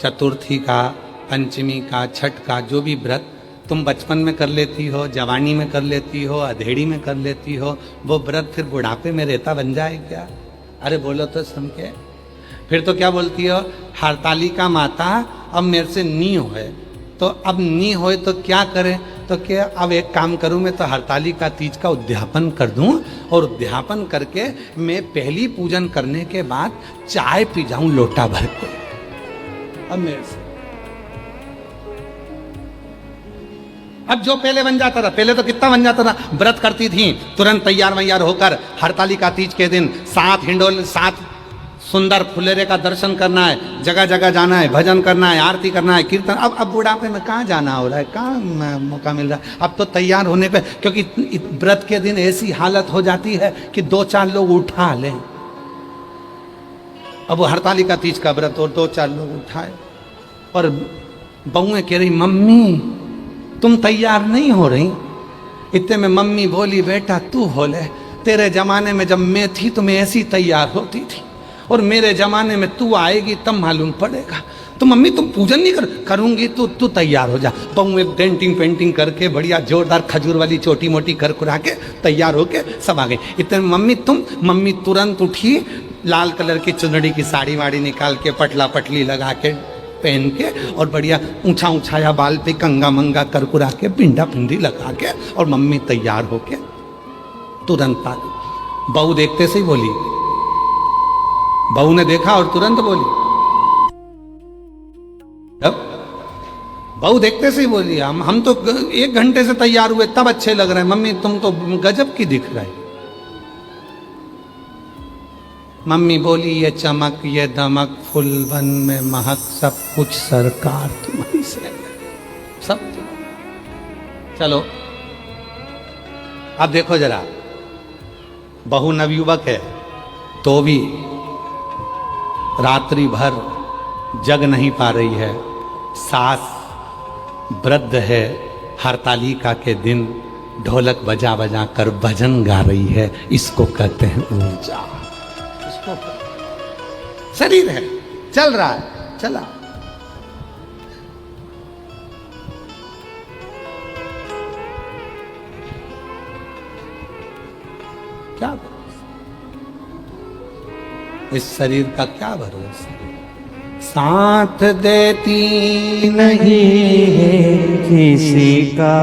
चतुर्थी का, पंचमी का, छठ का, जो भी व्रत तुम बचपन में कर लेती हो, जवानी में कर लेती हो, अधेड़ी में कर लेती हो, वो व्रत फिर बुढ़ापे में रेता बन जाए क्या? अरे बोलो तो सुन के। फिर तो क्या बोलती हो? हरतालिका माता अब मेरे से नी होए, तो अब नी होए तो क्या करें? तो क्या अब एक काम करूं, मैं तो हरतालिका तीज का उद्यापन कर दूं, और उद्यापन करके मैं पहली पूजन करने के बाद चाय पी जाऊं लोटा भर के। अब मेरे से अब जो पहले बन जाता था, पहले तो कितना बन जाता था, व्रत करती थी तुरंत तैयार वैयार होकर, हरतालिका तीज के दिन 7 हिंडोल 7 सुंदर फुलेरे का दर्शन करना है, जगह जगह जाना है, भजन करना है, आरती करना है, कीर्तन। अब बुढ़ापे में कहाँ जाना हो रहा है, कहाँ मौका मिल रहा है। अब तो तैयार होने पे, क्योंकि व्रत के दिन ऐसी हालत हो जाती है कि 2-4 लोग उठा लें। अब वो हरतालिका तीज का व्रत और 2-4 लोग उठाए, और बहुएं कह रही मम्मी तुम तैयार नहीं हो रही। इतने में मम्मी बोली बेटा तू हो ले, तेरे जमाने में जब मैं थी तो मैं ऐसी तैयार होती थी, और मेरे जमाने में तू आएगी तब मालूम पड़ेगा। तो मम्मी तुम पूजन नहीं करूंगी, तू तैयार हो जा। बहु एक डेंटिंग पेंटिंग करके बढ़िया जोरदार खजूर वाली छोटी मोटी कर कुरा के तैयार होके सब आ गई। इतने मम्मी तुरंत उठी, लाल कलर की चुनड़ी की साड़ी वाड़ी निकाल के पटला पटली लगा के पहन के, और बढ़िया ऊंचा ऊंचाया बाल पे कंगा मंगा कर कुरा के पिंडा पिंडी लगा के, और मम्मी तैयार होके तुरंत आ गई। बहू देखते से ही बोली, बहू ने देखा और तुरंत बोली, बहू देखते से ही बोली हम तो 1 घंटे से तैयार हुए तब अच्छे लग रहे हैं, मम्मी तुम तो गजब की दिख रही। मम्मी बोली ये चमक ये दमक फूलवन में महक सब कुछ सरकार तुम्हारी से सब। चलो अब देखो जरा, बहू नवयुवक है तो भी रात्रि भर जग नहीं पा रही है, सास वृद्ध है, हरतालिका के दिन ढोलक बजा बजा कर भजन गा रही है। इसको कहते हैं ऊर्जा। इसको शरीर है, चल रहा है, चला। क्या भरोसा, इस शरीर का क्या भरोसा। साथ देती नहीं है किसी का,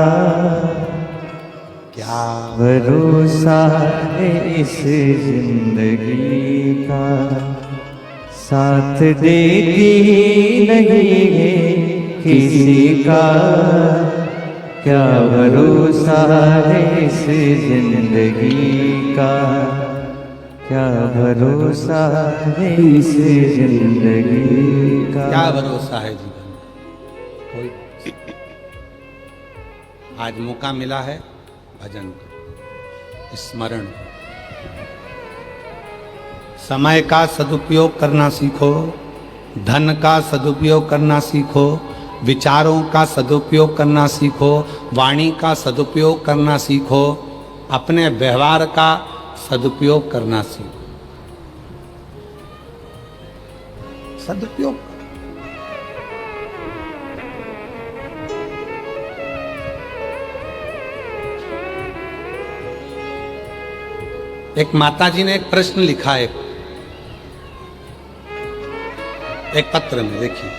क्या भरोसा है इस जिंदगी का। साथ देती नहीं है किसी का, क्या भरोसा है इस जिंदगी का। क्या भरोसा है इस जिंदगी का। क्या भरोसा है जीवन में, कोई। आज मौका मिला है, भजन करो, स्मरण करो, समय का सदुपयोग करना सीखो, धन का सदुपयोग करना सीखो, विचारों का सदुपयोग करना सीखो, वाणी का सदुपयोग करना सीखो, अपने व्यवहार का सदुपयोग करना सीखो। सदुपयोग एक माताजी ने एक प्रश्न लिखा है एक पत्र में, देखिए।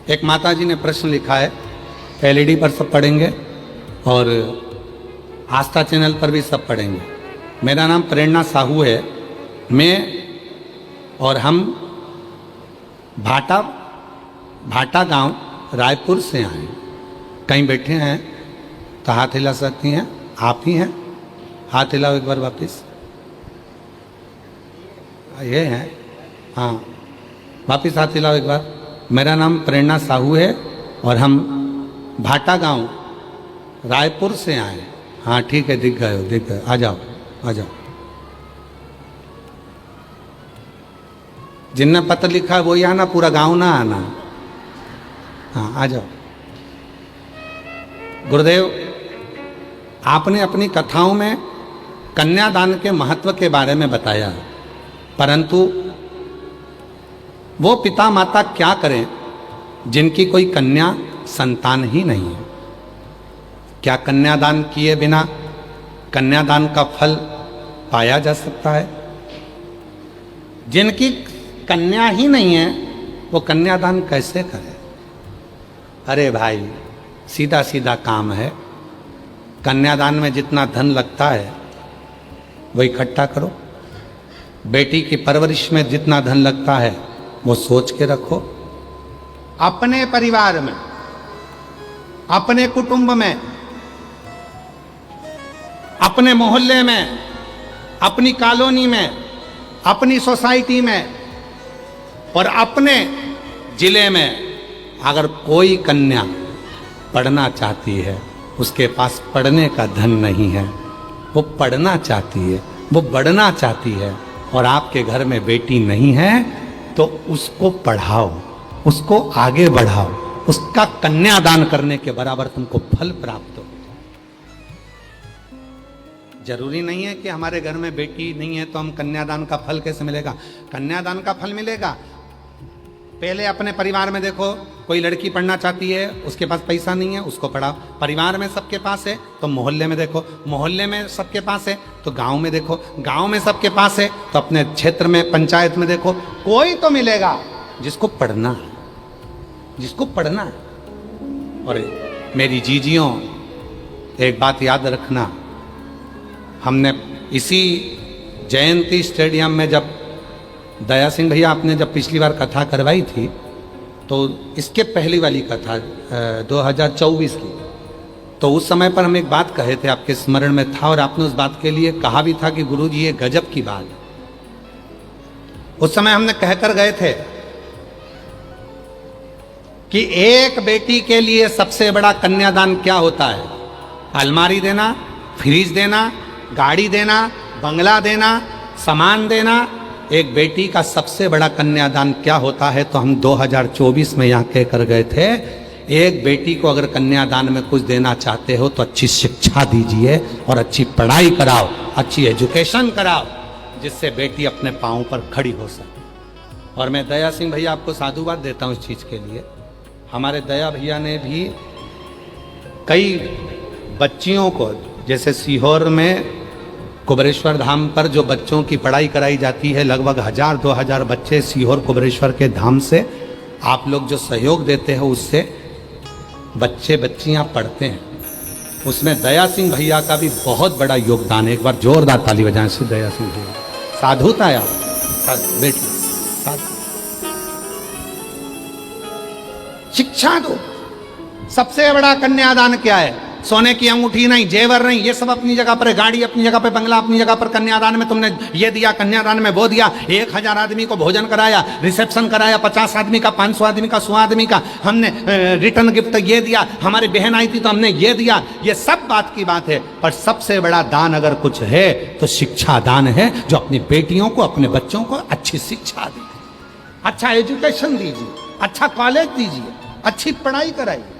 एक माताजी ने प्रश्न लिखा है, एलईडी पर सब पढ़ेंगे और आस्था चैनल पर भी सब पढ़ेंगे। मेरा नाम प्रेरणा साहू है, मैं और हम भाटा गांव रायपुर से आए। कहीं बैठे हैं तो हाथ हिला सकती हैं, आप ही हैं, हाथ हिलाओ एक बार वापस। ये हैं, हाँ वापस हाथ हिलाओ एक बार। मेरा नाम प्रेरणा साहू है और हम भाटा गांव रायपुर से आए। हाँ ठीक है, दिख गए हो, दिख गए, आ जाओ आ जाओ। जिनने पत्र लिखा है वही आना, पूरा गांव ना आना। हाँ आ जाओ। गुरुदेव, आपने अपनी कथाओं में कन्यादान के महत्व के बारे में बताया, परंतु वो पिता माता क्या करें जिनकी कोई कन्या संतान ही नहीं है। क्या कन्यादान किए बिना कन्यादान का फल पाया जा सकता है? जिनकी कन्या ही नहीं है वो कन्यादान कैसे करे? अरे भाई, सीधा सीधा काम है। कन्यादान में जितना धन लगता है वो इकट्ठा करो। बेटी की परवरिश में जितना धन लगता है वो सोच के रखो। अपने परिवार में, अपने कुटुंब में, अपने मोहल्ले में, अपनी कॉलोनी में, अपनी सोसाइटी में और अपने जिले में अगर कोई कन्या पढ़ना चाहती है, उसके पास पढ़ने का धन नहीं है, वो पढ़ना चाहती है, वो बढ़ना चाहती है और आपके घर में बेटी नहीं है, तो उसको पढ़ाओ, उसको आगे बढ़ाओ। उसका कन्यादान करने के बराबर तुमको फल प्राप्त हो। जरूरी नहीं है कि हमारे घर में बेटी नहीं है तो हम कन्यादान का फल कैसे मिलेगा। कन्यादान का फल मिलेगा, पहले अपने परिवार में देखो, कोई लड़की पढ़ना चाहती है, उसके पास पैसा नहीं है, उसको पढ़ाओ। परिवार में सबके पास है तो मोहल्ले में देखो, मोहल्ले में सबके पास है तो गांव में देखो, गांव में सबके पास है तो अपने क्षेत्र में, पंचायत में देखो। कोई तो मिलेगा जिसको पढ़ना है, जिसको पढ़ना है। और मेरी जीजियों, एक बात याद रखना, हमने इसी जयंती स्टेडियम में जब दया सिंह भैया आपने जब पिछली बार कथा करवाई थी, तो इसके पहली वाली कथा 2024 की, तो उस समय पर हम एक बात कहे थे, आपके स्मरण में था और आपने उस बात के लिए कहा भी था कि गुरुजी ये गजब की बात। उस समय हमने कहकर गए थे कि एक बेटी के लिए सबसे बड़ा कन्यादान क्या होता है? अलमारी देना, फ्रिज देना, गाड़ी देना, बंगला देना, सामान देना। एक बेटी का सबसे बड़ा कन्यादान क्या होता है? तो हम 2024 में यहाँ कह कर गए थे, एक बेटी को अगर कन्यादान में कुछ देना चाहते हो तो अच्छी शिक्षा दीजिए और अच्छी पढ़ाई कराओ, अच्छी एजुकेशन कराओ, जिससे बेटी अपने पाँव पर खड़ी हो सके। और मैं दया सिंह भैया आपको साधुवाद देता हूँ इस चीज़ के लिए। हमारे दया भैया ने भी कई बच्चियों को, जैसे सीहोर में कुबरेश्वर धाम पर जो बच्चों की पढ़ाई कराई जाती है, लगभग 1000-2000 बच्चे सीहोर कुबरेश्वर के धाम से आप लोग जो सहयोग देते हो उससे बच्चे बच्चियां पढ़ते हैं। उसमें दया सिंह भैया का भी बहुत बड़ा योगदान है। एक बार जोरदार ताली बजाएं से दया सिंह भैया। साधुता है आप, बेटी साधु। शिक्षा दो। सबसे बड़ा कन्यादान क्या है? सोने की अंगूठी नहीं, जेवर नहीं, ये सब अपनी जगह पर है, गाड़ी अपनी जगह पर, बंगला अपनी जगह पर। कन्यादान में तुमने ये दिया, कन्यादान में वो दिया, 1000 आदमी को भोजन कराया, रिसेप्शन कराया, 50 आदमी का, 500 आदमी का, 100 आदमी का, हमने रिटर्न गिफ्ट ये दिया, हमारी बहन आई थी तो हमने ये दिया। ये सब बात की बात है, पर सबसे बड़ा दान अगर कुछ है तो शिक्षा दान है, जो अपनी बेटियों को, अपने बच्चों को अच्छी शिक्षा दीजिए, अच्छा एजुकेशन दीजिए, अच्छा कॉलेज दीजिए, अच्छी पढ़ाई कराइए।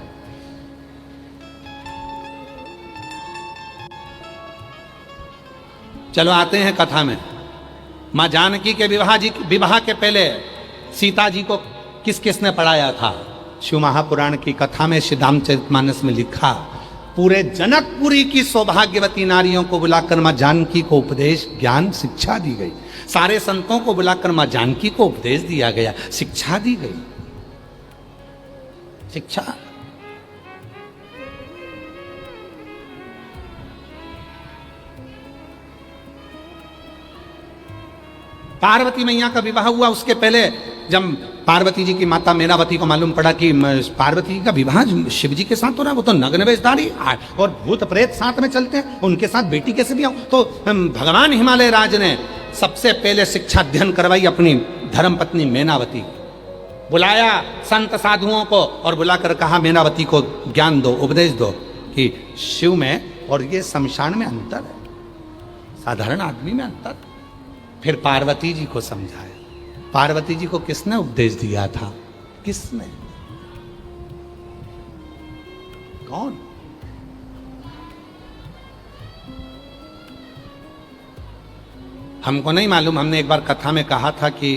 चलो आते हैं कथा में। माँ जानकी के विवाह के पहले सीता जी को किस किसने पढ़ाया था? शिव महापुराण की कथा में, श्री रामचरितमानस में लिखा, पूरे जनकपुरी की सौभाग्यवती नारियों को बुलाकर माँ जानकी को उपदेश, ज्ञान, शिक्षा दी गई। सारे संतों को बुलाकर माँ जानकी को उपदेश दिया गया, शिक्षा दी गई। शिक्षा। पार्वती मैया का विवाह हुआ, उसके पहले जब पार्वती जी की माता मेनावती को मालूम पड़ा कि पार्वती जी का विवाह शिव जी के साथ हो रहा है, वो तो नग्न वेशधारी और भूत प्रेत साथ में चलते हैं, उनके साथ बेटी कैसे भी हो? तो भगवान हिमालय राज ने सबसे पहले शिक्षा अध्ययन करवाई अपनी धर्मपत्नी मेनावती। बुलाया संत साधुओं को और बुलाकर कहा, मेनावती को ज्ञान दो, उपदेश दो कि शिव में और ये शमशान में अंतर है, साधारण आदमी में अंतर। फिर पार्वती जी को समझाया। पार्वती जी को किसने उपदेश दिया था? किसने? कौन? हमको नहीं मालूम। हमने एक बार कथा में कहा था कि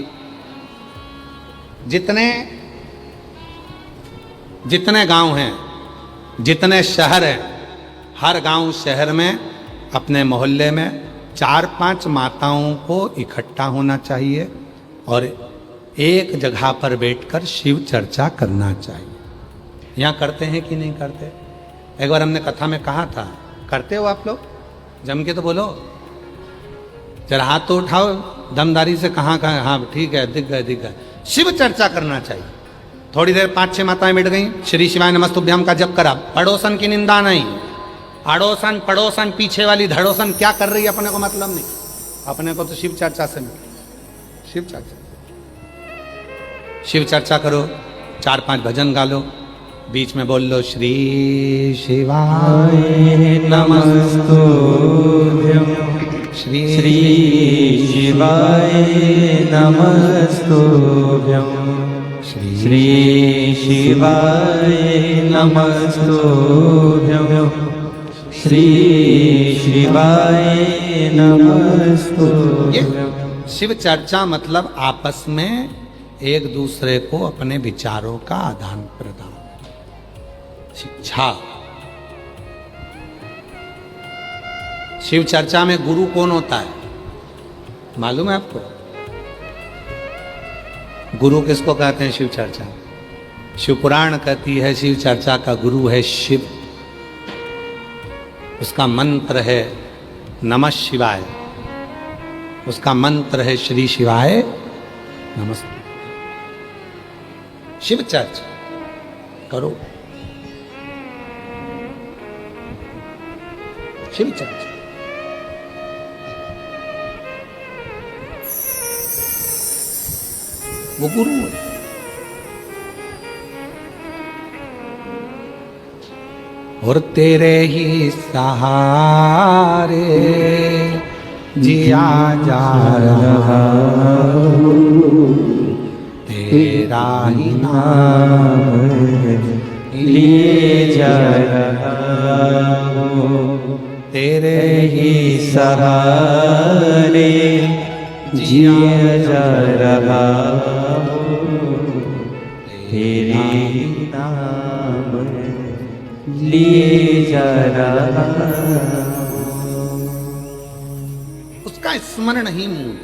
जितने गांव हैं, जितने शहर हैं, हर गांव शहर में, अपने मोहल्ले में 4-5 माताओं को इकट्ठा होना चाहिए और एक जगह पर बैठकर शिव चर्चा करना चाहिए। यहाँ करते हैं कि नहीं करते? एक बार हमने कथा में कहा था, करते हो आप लोग? जम के तो बोलो, जरा हाथ तो उठाओ दमदारी से, कहाँ कहाँ, हाँ ठीक है, दिख गए दिख गए। शिव चर्चा करना चाहिए। थोड़ी देर 5-6 माताएं बैठ गई, श्री शिवाय नमस्तुभ्याम का जप करा, पड़ोसन की निंदा नहीं, अड़ोसन पड़ोसन पीछे वाली धड़ोसन क्या कर रही है अपने को मतलब नहीं, अपने को तो शिव चर्चा से मिले। शिव चर्चा, शिव चर्चा करो, 4-5 भजन गा लो, बीच में बोल लो श्री शिवाय नमस्तुभ्यं, श्री शिवाय नमस्तुभ्यं, श्री शिवाय नमस्तुभ्यं, श्री शिवाय नमस्तुभ्यं। शिव चर्चा मतलब आपस में एक दूसरे को अपने विचारों का आदान प्रदान, शिक्षा। शिव चर्चा में गुरु कौन होता है मालूम है आपको? गुरु किसको कहते हैं शिव चर्चा? शिव पुराण कहती है शिव चर्चा का गुरु है शिव। उसका मंत्र है नमः शिवाय, उसका मंत्र है श्री शिवाय नमस्ते। शिव चर्चा करो, शिव चर्चा। वो गुरु है। और तेरे ही सहारे जिया जा रहा, तेरा ही नाम लिए जा रहा हूँ, तेरे ही सहारे जिया जा रहा हूँ, तेरे ही नाम लिए जा रहा हूँ। उसका स्मरण ही मूल।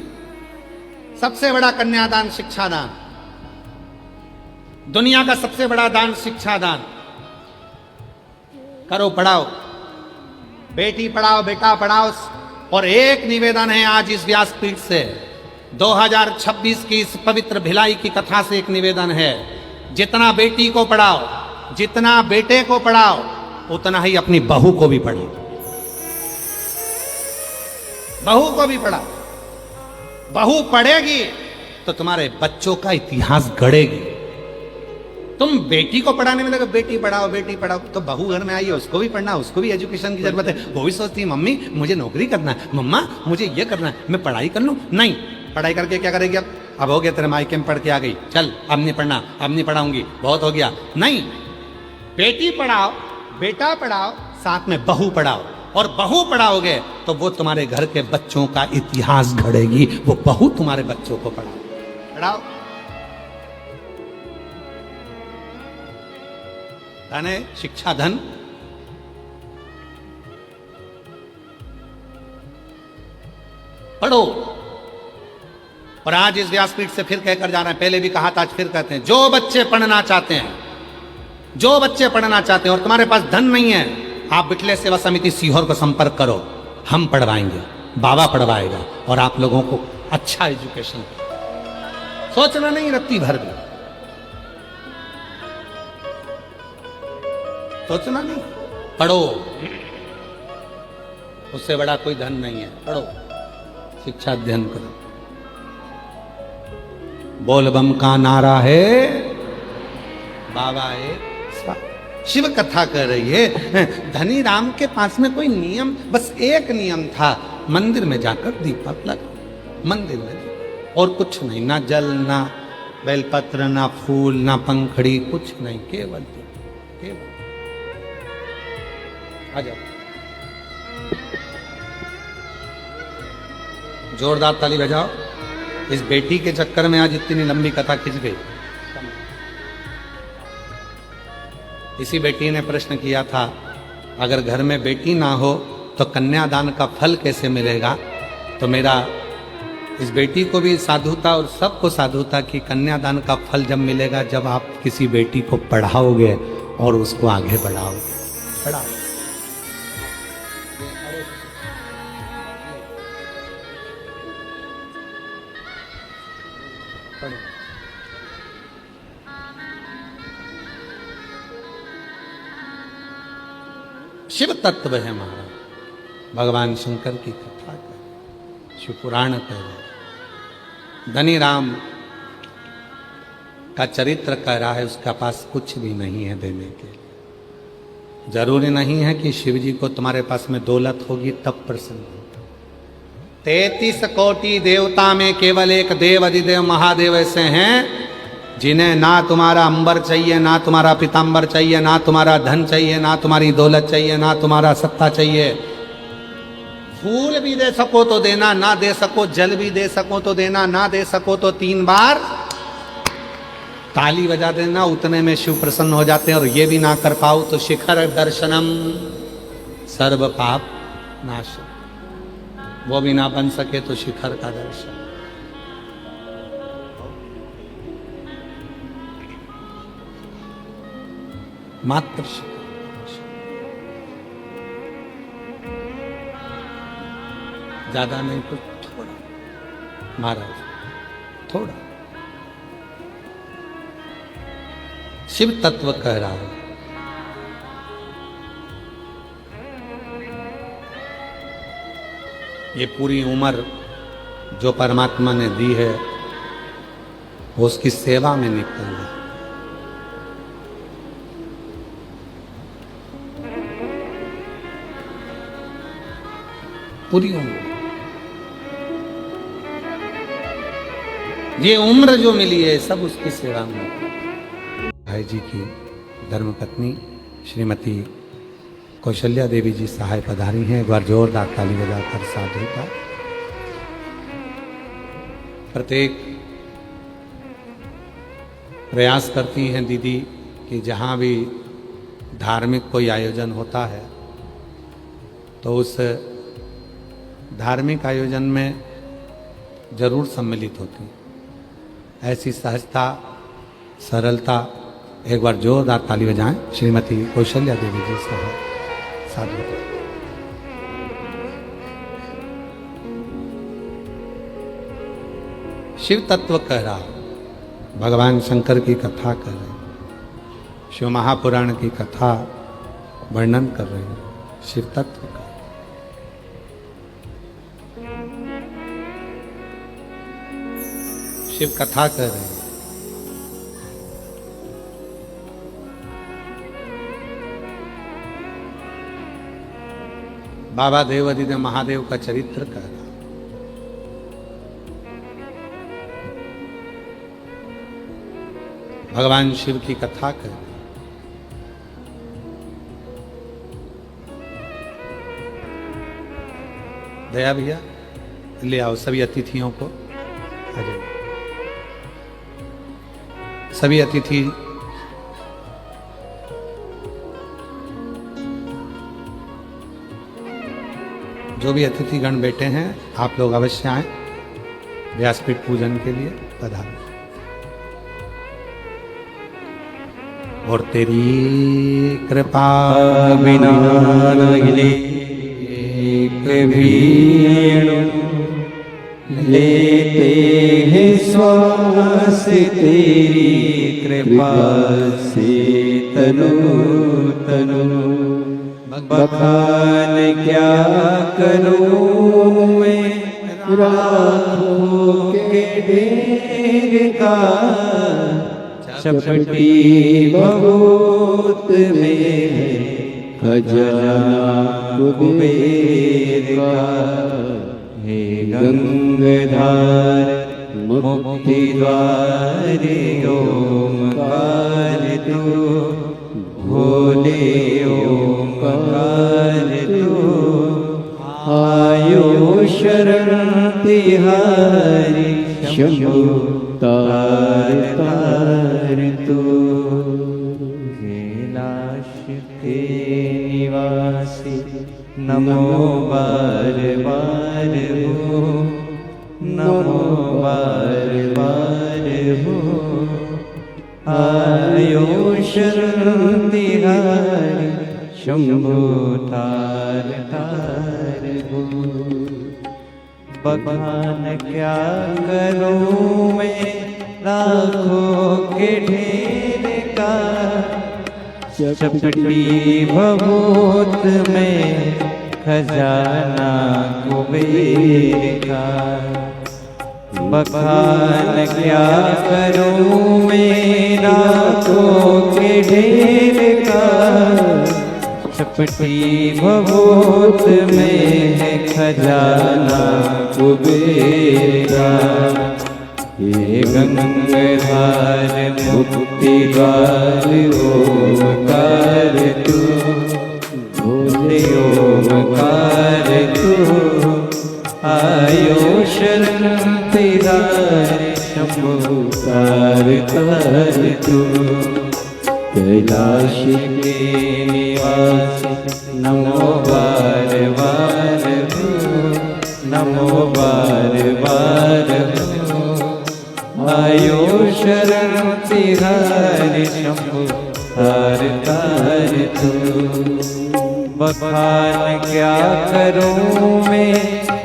सबसे बड़ा कन्यादान शिक्षादान, दुनिया का सबसे बड़ा दान शिक्षादान। करो, पढ़ाओ, बेटी पढ़ाओ, बेटा पढ़ाओ। और एक निवेदन है आज इस व्यासपीठ से, 2026 की इस पवित्र भिलाई की कथा से एक निवेदन है, जितना बेटी को पढ़ाओ, जितना बेटे को पढ़ाओ, उतना ही अपनी बहू को भी पढ़ाओ। बहू को भी पढ़ाओ। बहू पढ़ेगी तो तुम्हारे बच्चों का इतिहास गढ़ेगी। तुम बेटी को पढ़ाने में लगे, बेटी पढ़ाओ बेटी पढ़ाओ, तो बहू घर में आई है, उसको भी पढ़ना, उसको भी एजुकेशन की जरूरत है। वो भी सोचती है मम्मी मुझे नौकरी करना है, मम्मा मुझे ये करना है, मैं पढ़ाई कर लूं। नहीं, पढ़ाई करके क्या करेगी? अब हो गया तेरे मायके में पढ़ के आ गई, चल अब नहीं पढ़ना, अब नहीं पढ़ाऊंगी, बहुत हो गया। नहीं, बेटी पढ़ाओ, बेटा पढ़ाओ, साथ में बहू पढ़ाओ। और बहू पढ़ाओगे तो वो तुम्हारे घर के बच्चों का इतिहास गढ़ेगी। वो बहू तुम्हारे बच्चों को पढ़ाओ। धन है, शिक्षा धन। पढ़ो। और आज इस व्यासपीठ से फिर कहकर जा रहे हैं, पहले भी कहा था आज फिर कहते हैं, जो बच्चे पढ़ना चाहते हैं, जो बच्चे पढ़ना चाहते हैं और तुम्हारे पास धन नहीं है, आप बिटले सेवा समिति सीहोर को संपर्क करो, हम पढ़वाएंगे, बाबा पढ़वाएगा और आप लोगों को अच्छा एजुकेशन। सोचना नहीं रत्ती भर भी, सोचना नहीं, पढ़ो। उससे बड़ा कोई धन नहीं है, पढ़ो, शिक्षा अध्ययन करो। बोल बम का नारा है, बाबा है, शिव कथा कर रही है। धनी राम के पास में कोई नियम, बस एक नियम था, मंदिर में जाकर दीपक लगा, मंदिर में, और कुछ नहीं, ना जल, ना बेलपत्र, ना फूल, ना पंखड़ी, कुछ नहीं, केवल दीप, केवल। आ जाओ, जोरदार ताली बजाओ। इस बेटी के चक्कर में आज इतनी लंबी कथा खिंच गई। इसी बेटी ने प्रश्न किया था, अगर घर में बेटी ना हो तो कन्यादान का फल कैसे मिलेगा? तो मेरा इस बेटी को भी साधुता और सबको साधुता की कन्यादान का फल जब मिलेगा, जब आप किसी बेटी को पढ़ाओगे और उसको आगे बढ़ाओगे। पढ़ाओ। शिव तत्व है महाराज। भगवान शंकर की कथा कर, शिव पुराण कह रहे, धनी राम का चरित्र कह रहा है, उसका पास कुछ भी नहीं है देने के लिए। जरूरी नहीं है कि शिव जी को तुम्हारे पास में दौलत होगी तब प्रसन्न होगा। 33 कोटि देवता में केवल एक देव अधिदेव महादेव ऐसे हैं जिन्हें ना तुम्हारा अंबर चाहिए, ना तुम्हारा पीताम्बर चाहिए, ना तुम्हारा धन चाहिए, ना तुम्हारी दौलत चाहिए, ना तुम्हारा सत्ता चाहिए। फूल भी दे सको तो देना, ना दे सको जल भी दे सको तो देना, ना दे सको तो 3 बार ताली बजा देना, उतने में शिव प्रसन्न हो जाते हैं। और ये भी ना कर पाओ तो शिखर दर्शनम सर्व पाप नाश, वो भी ना बन सके तो शिखर का दर्शन। मात्र ज्यादा नहीं तो थोड़ा महाराज, थोड़ा शिव तत्व कह रहा है। ये पूरी उम्र जो परमात्मा ने दी है वो उसकी सेवा में निकल गई। पूरी उम्र, ये उम्र जो मिली है सब उसकी सेवा में। भाई जी की धर्मपत्नी श्रीमती कौशल्या देवी जी सहाय पधारी हैं। एक बार जोरदार ताली बजाकर साधु का। प्रत्येक प्रयास करती हैं दीदी कि जहाँ भी धार्मिक कोई आयोजन होता है तो उस धार्मिक आयोजन में जरूर सम्मिलित होती हैं। ऐसी सहजता, सरलता, एक बार जोरदार ताली बजाएं श्रीमती कौशल्या देवी जी साधु। शिव तत्व कह रहा, भगवान शंकर की कथा कर रहे हैं, शिव महापुराण की कथा वर्णन कर रहे हैं, शिव तत्व का। शिव कथा कर रहे हैं। बाबा देव अधिदेव महादेव का चरित्र कर रहा। भगवान शिव की कथा कर रहे। दया भैया ले आओ सभी अतिथियों को। अरे सभी अतिथि जो भी अतिथिगण बैठे हैं आप लोग अवश्य आए व्यासपीठ पूजन के लिए पधारें। और तेरी कृपा बिना नहीं लेते हैं श्वास तेरी कृपा से तनु तनु। बखान क्या करूं मैं रातों के ढेर का, चपटी बहुत में खजाना कुबेर का। हे गंगाधर मुक्ति द्वार ओंकार तू, भोले ओंकार तू। आयो शरण तिहारी शंभु तार तार तू। कैलाश के निवासी नमो बार बार हो, नमो बार बार हो, आयो शरण तिहारी शंभो तार तार हो। बखान क्या करूं मैं लाखों के ढेर का, चपटी भभूत में खजाना कुबेर का। बखान क्या करूं मैं लाखों के ढेर का, चपटी भभूत में है खजाना कुबेर का। ये गंगाधार मुक्ति द्वार ओमकार तू, भोले ओमकार तू, आयो शरण तिहारी शंभो तार तार तू। कैलाश के निवासी नमो बार बार हो, नमो बार बार हो, आयो शरण तिहारी शंभो तार तार तू। बखान क्या करूं मैं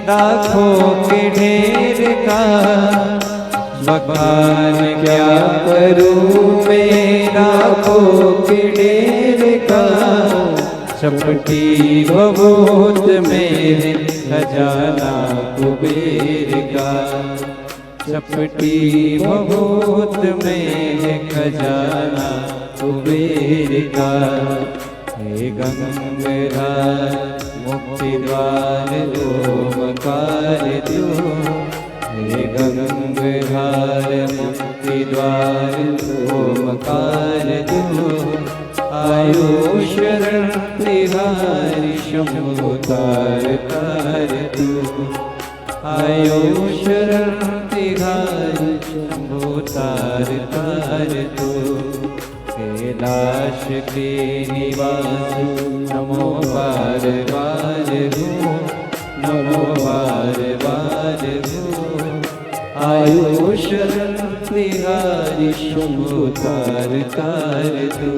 लाखों के ढेर का, बखान क्या करूं मैं लाखों के ढेर का, चपटी भभूत में खजाना कुबेर का। चपटी भभूत में खजाना कुबेर का। हे गंगाधार मुक्ति द्वार ओमकार तू, हे गंगाधार मुक्ति द्वार ओमकार तू, आयो शरण तिहारी शंभो तार तार तू, आयो शरण तिहारी शंभो तार तार तू। कैलाश के निवासी नमो बार बार हो, नमो बार बार हो, आयो शरण तिहारी शंभो तार तार तू।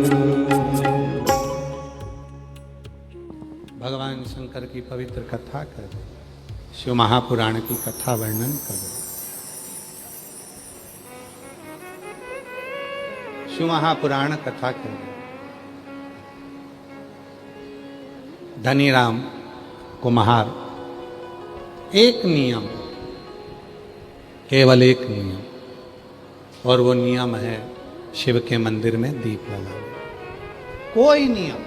भगवान शंकर की पवित्र कथा कर रहे, शिव महापुराण की कथा वर्णन कर रहे। शिव महापुराण कथा कर रहे। धनीराम कुम्हार एक नियम, केवल एक नियम, और वो नियम है शिव के मंदिर में दीप लगाना। कोई नियम,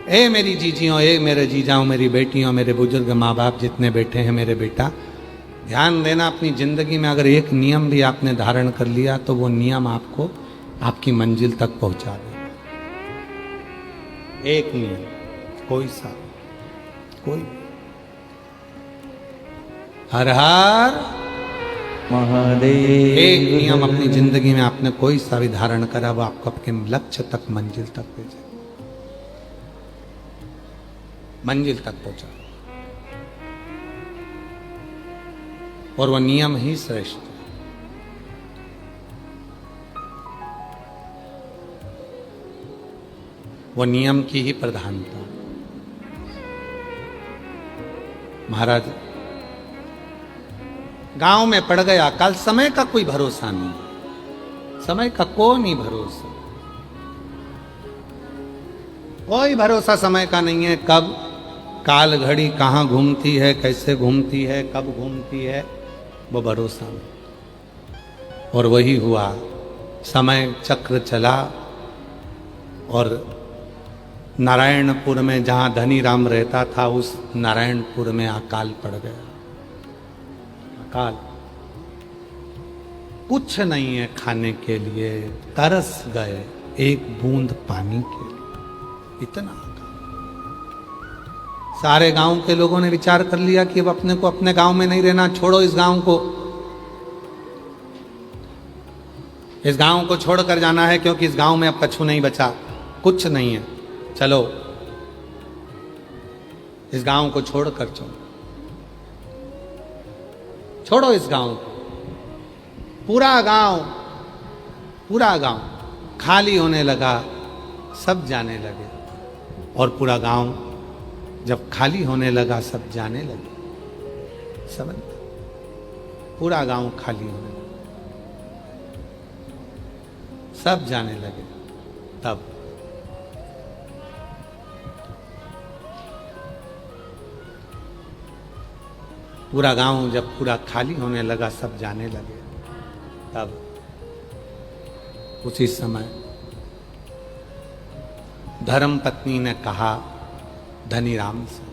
ए मेरी जीजियों, ए मेरे जीजाओं, मेरी बेटियों, मेरे बुजुर्ग माँ बाप जितने बैठे हैं, मेरे बेटा ध्यान देना, अपनी जिंदगी में अगर एक नियम भी आपने धारण कर लिया तो वो नियम आपको आपकी मंजिल तक पहुंचा देगा। एक नियम, कोई सा, कोई। हर हर महादेव। एक नियम अपनी जिंदगी में आपने कोई सा भी धारण करा, वो आपको आपके लक्ष्य तक, मंजिल तक भेजे, मंजिल तक पहुंचा। और वह नियम ही श्रेष्ठ है। वो नियम की ही प्रधानता। महाराज गांव में पड़ गया, कल समय का कोई भरोसा नहीं, समय का कोई नहीं भरोसा, कोई भरोसा समय का नहीं है। कब काल घड़ी कहाँ घूमती है, कैसे घूमती है, कब घूमती है, वो भरोसा नहीं। और वही हुआ, समय चक्र चला और नारायणपुर में जहाँ धनीराम रहता था, उस नारायणपुर में अकाल पड़ गया। अकाल, कुछ नहीं है खाने के लिए, तरस गए एक बूंद पानी के लिए, इतना अकाल। सारे गांव के लोगों ने विचार कर लिया कि अब अपने को अपने गांव में नहीं रहना, छोड़ो इस गांव को, इस गांव को छोड़कर जाना है, क्योंकि इस गांव में अब कछु नहीं बचा, कुछ नहीं है, चलो इस गांव को छोड़कर चलो। छोड़ो इस गांव को। पूरा गांव खाली होने लगा, सब जाने लगे। और पूरा गांव जब खाली होने लगा, सब जाने लगे, समझ, पूरा गांव खाली होने लगा, सब जाने लगे। तब पूरा गांव जब पूरा खाली होने लगा, सब जाने लगे, तब उसी समय धर्म पत्नी ने कहा धनीराम से,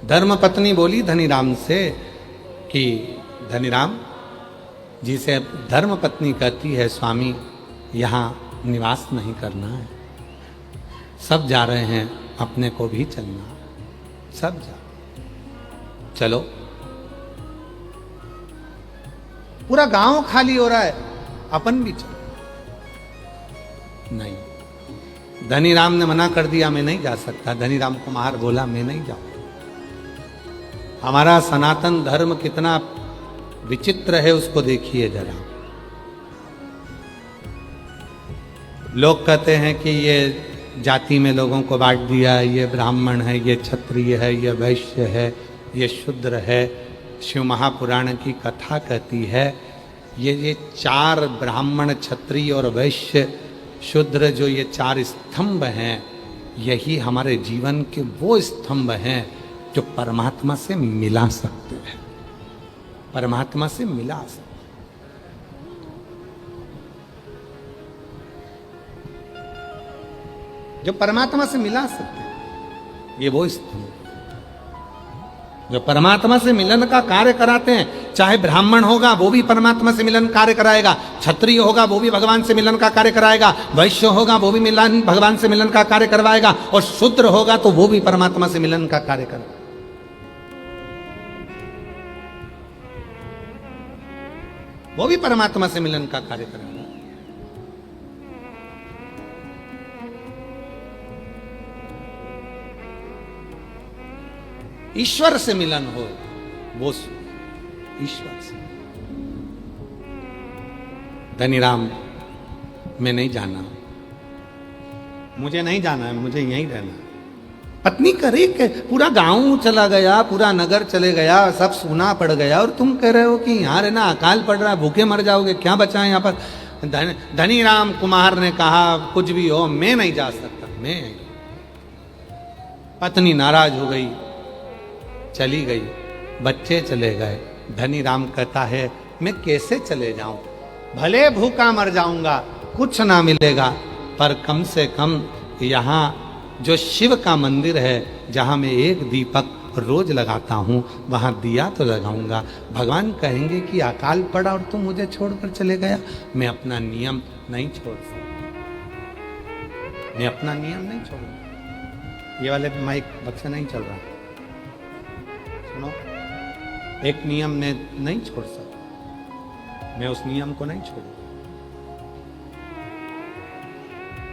धर्म पत्नी बोली धनीराम से कि धनीराम जी से धर्म पत्नी कहती है, स्वामी यहाँ निवास नहीं करना है, सब जा रहे हैं, अपने को भी चलना है, सब जा, चलो। पूरा गांव खाली हो रहा है, अपन भी चलो। नहीं, धनीराम ने मना कर दिया, मैं नहीं जा सकता। धनीराम कुमार बोला, मैं नहीं जाऊं। हमारा सनातन धर्म कितना विचित्र है, उसको देखिए जरा। लोग कहते हैं कि ये जाति में लोगों को बांट दिया, ये ब्राह्मण है, ये क्षत्रिय है, ये वैश्य है, ये शूद्र है। शिव महापुराण की कथा कहती है ये चार ब्राह्मण, क्षत्रिय और वैश्य शूद्र, जो ये चार स्तंभ हैं, यही हमारे जीवन के वो स्तंभ हैं जो परमात्मा से मिला सकते हैं, परमात्मा से मिला सकते। जो परमात्मा से मिला सकते हैं, ये वो स्तंभ जो परमात्मा से मिलन का कार्य कराते हैं। चाहे ब्राह्मण होगा वो भी परमात्मा से मिलन कार्य कराएगा, क्षत्रिय होगा वो भी भगवान से मिलन का कार्य कराएगा, वैश्य होगा वो भी मिलन भगवान से मिलन का कार्य करवाएगा, और शूद्र होगा तो वो भी परमात्मा से मिलन का कार्य करेगा। वो भी परमात्मा से मिलन का कार्य करेगा। ईश्वर से मिलन हो, वो ईश्वर से। धनीराम, मैं नहीं जाना, मुझे नहीं जाना है, मुझे यहीं रहना है। पत्नी करे कि पूरा गांव चला गया, पूरा नगर चले गया, सब सूना पड़ गया, और तुम कह रहे हो कि यहाँ रहना, अकाल पड़ रहा है, भूखे मर जाओगे, क्या बचा है यहाँ पर। धनीराम कुमार ने कहा, कुछ भी हो, मैं नहीं जा सकता, मैं। पत्नी नाराज हो गई, चली गई, बच्चे चले गए। धनीराम कहता है, मैं कैसे चले जाऊं, भले भूखा मर जाऊंगा, कुछ ना मिलेगा, पर कम से कम यहाँ जो शिव का मंदिर है, जहाँ मैं एक दीपक रोज लगाता हूँ, वहाँ दिया तो लगाऊंगा। भगवान कहेंगे कि अकाल पड़ा और तुम मुझे छोड़कर चले गया। मैं अपना नियम नहीं छोड़ सकता, मैं अपना नियम नहीं छोड़ूंगा। ये वाले माइक बक्सा नहीं चल रहा, सुनो, एक नियम में नहीं छोड़ सकता, मैं उस नियम को नहीं छोड़ूंगा,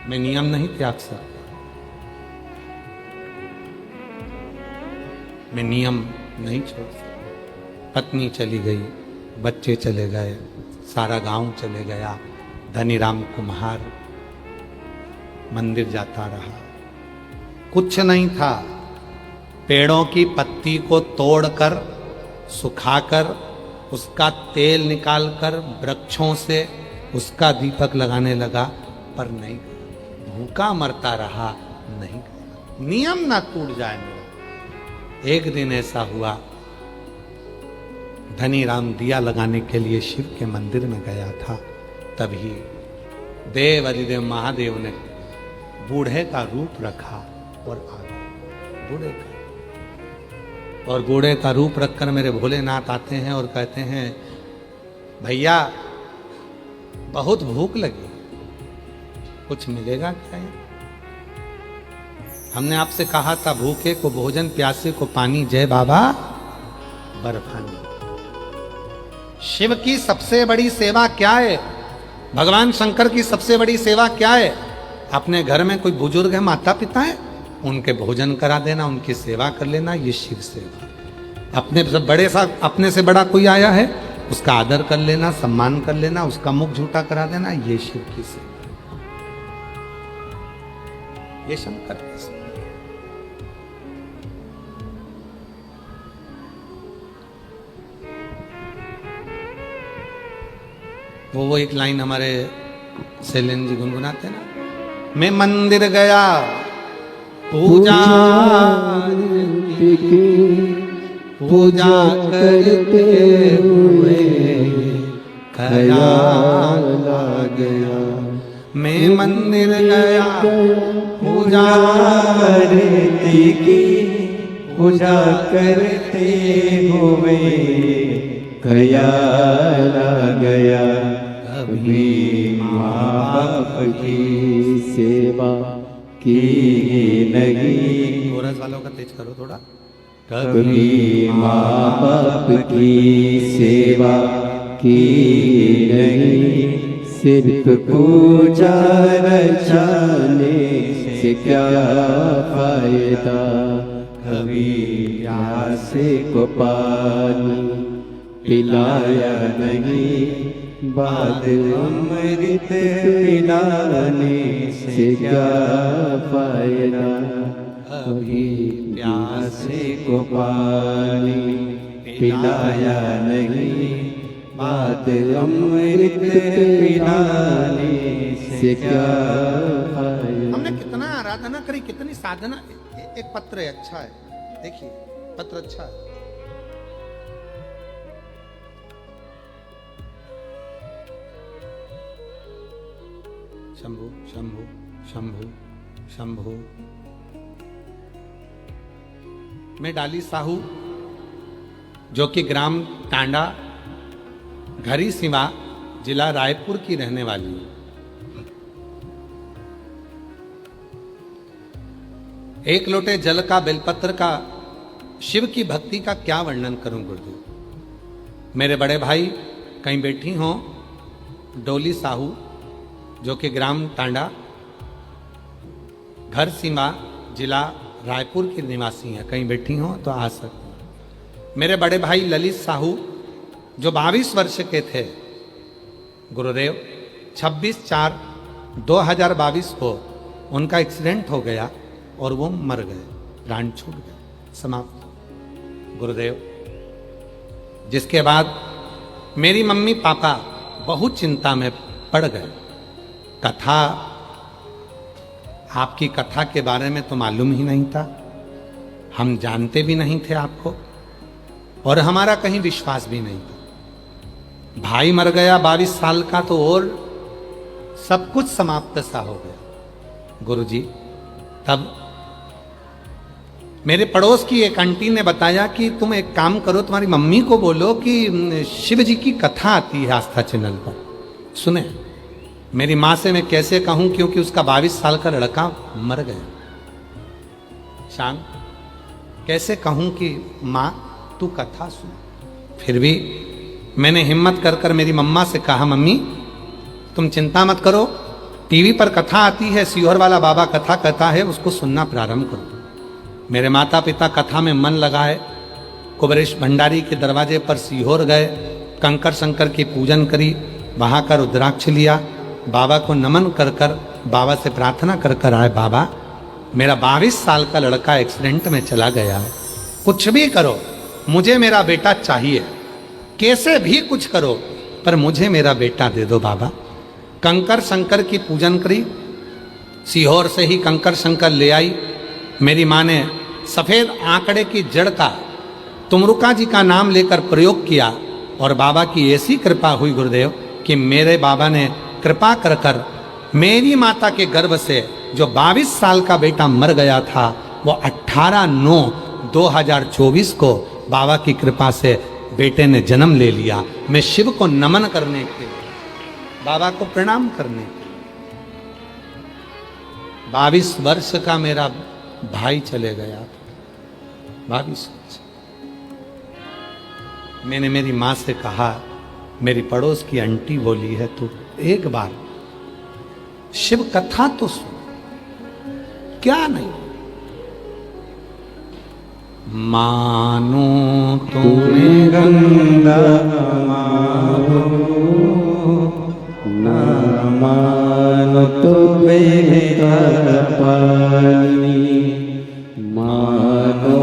मैं नियम नहीं त्याग सकता, मैं नियम नहीं छोड़ सकता। पत्नी चली गई, बच्चे चले गए, सारा गांव चले गया। धनीराम कुम्हार मंदिर जाता रहा, कुछ नहीं था। पेड़ों की पत्ती को तोड़कर, सुखाकर, उसका तेल निकालकर वृक्षों से उसका दीपक लगाने लगा, पर नहीं, भूखा मरता रहा, नहीं। नियम ना टूट जाए मेरा। एक दिन ऐसा हुआ, धनीराम दिया लगाने के लिए शिव के मंदिर में गया था, तभी देव अधिदेव महादेव ने बूढ़े का रूप रखा और आ गए। बूढ़े का, और बूढ़े का रूप रखकर मेरे भोलेनाथ आते हैं और कहते हैं, भैया बहुत भूख लगी, कुछ मिलेगा क्या? हमने आपसे कहा था, भूखे को भोजन, प्यासे को पानी, जय बाबा बर्फानी। शिव की सबसे बड़ी सेवा क्या है? भगवान शंकर की सबसे बड़ी सेवा क्या है? अपने घर में कोई बुजुर्ग है, माता पिता है, उनके भोजन करा देना, उनकी सेवा कर लेना, ये शिव सेवा। अपने से बड़ा कोई आया है, उसका आदर कर लेना, सम्मान कर लेना, उसका मुख झूठा करा देना, ये शिव की सेवा, ये शंकर की सेवा। वो एक लाइन हमारे शैलेंद्र जी गुनगुनाते ना, मैं मंदिर गया पूजा पूजा करते हुए ख्याल आ गया, मैं मंदिर गया पूजा करते की पूजा करते हुए ख्याल आ गया, कभी माँ बाप की सेवा की नहीं। कोरस वालों का तेज करो थोड़ा। कभी माँ बाप की सेवा की नहीं, सिर्फ पूजा रचाने से क्या फायदा, कभी प्यासे को पानी पिलाया नहीं, बाद अमृत पिलाने से क्या फायदा, कभी प्यासे को पानी पिलाया नहीं, बाद अमृत पिलाने से क्या फायदा। हमने कितना आराधना करी, कितनी साधना। एक पत्र है, अच्छा है, देखिए पत्र अच्छा है। शंभु शंभु शंभु शंभु। मैं डाली साहू, जो कि ग्राम टांडा, घरी सीमा, जिला रायपुर की रहने वाली हूं। एक लोटे जल का, बेलपत्र का, शिव की भक्ति का क्या वर्णन करूं गुरुदेव। मेरे बड़े भाई कहीं बैठी हों, डोली साहू, जो कि ग्राम टांडा, घर सीमा, जिला रायपुर की निवासी हैं, कहीं बैठी हों तो आ सकते हैं। मेरे बड़े भाई ललित साहू, जो 22 वर्ष के थे, गुरुदेव 26/4/2022 को उनका एक्सीडेंट हो गया और वो मर गए, प्राण छूट गए, समाप्त गुरुदेव। जिसके बाद मेरी मम्मी पापा बहुत चिंता में पड़ गए। कथा, आपकी कथा के बारे में तो मालूम ही नहीं था, हम जानते भी नहीं थे आपको, और हमारा कहीं विश्वास भी नहीं था। भाई मर गया 22 साल का, तो और सब कुछ समाप्त सा हो गया गुरुजी। तब मेरे पड़ोस की एक आंटी ने बताया कि तुम एक काम करो, तुम्हारी मम्मी को बोलो कि शिव जी की कथा आती है आस्था चैनल पर, सुने। मेरी माँ से मैं कैसे कहूं, क्योंकि उसका 22 साल का लड़का मर गया। शांत, कैसे कहूं कि माँ तू कथा सुन। फिर भी मैंने हिम्मत कर कर मेरी मम्मा से कहा, मम्मी तुम चिंता मत करो, टीवी पर कथा आती है, सीहोर वाला बाबा कथा कहता है, उसको सुनना प्रारंभ करो। मेरे माता पिता कथा में मन लगाए, कुबरेश भंडारी के दरवाजे पर सीहोर गए, कंकर शंकर की पूजन करी, वहाँ का रुद्राक्ष लिया, बाबा को नमन कर कर बाबा से प्रार्थना कर कर आए, बाबा मेरा 22 साल का लड़का एक्सीडेंट में चला गया है, कुछ भी करो मुझे मेरा बेटा चाहिए, कैसे भी कुछ करो पर मुझे मेरा बेटा दे दो बाबा। कंकर शंकर की पूजन करी, सीहोर से ही कंकर शंकर ले आई। मेरी माँ ने सफ़ेद आंकड़े की जड़ का तुमरुका जी का नाम लेकर प्रयोग किया, और बाबा की ऐसी कृपा हुई गुरुदेव कि मेरे बाबा ने कृपा कर कर मेरी माता के गर्भ से जो 22 साल का बेटा मर गया था, वो 18/9/2024 को बाबा की कृपा से बेटे ने जन्म ले लिया। मैं शिव को नमन करने के लिए, बाबा को प्रणाम करने के लिए, 22 वर्ष का मेरा भाई चले गया था, 22 वर्ष। मैंने मेरी माँ से कहा, मेरी पड़ोस की आंटी बोली है, तू एक बार शिव कथा तो सुन, क्या नहीं। मानो तुम्हें गंगा मानो, ना मानो तो बेहता पानी, मानो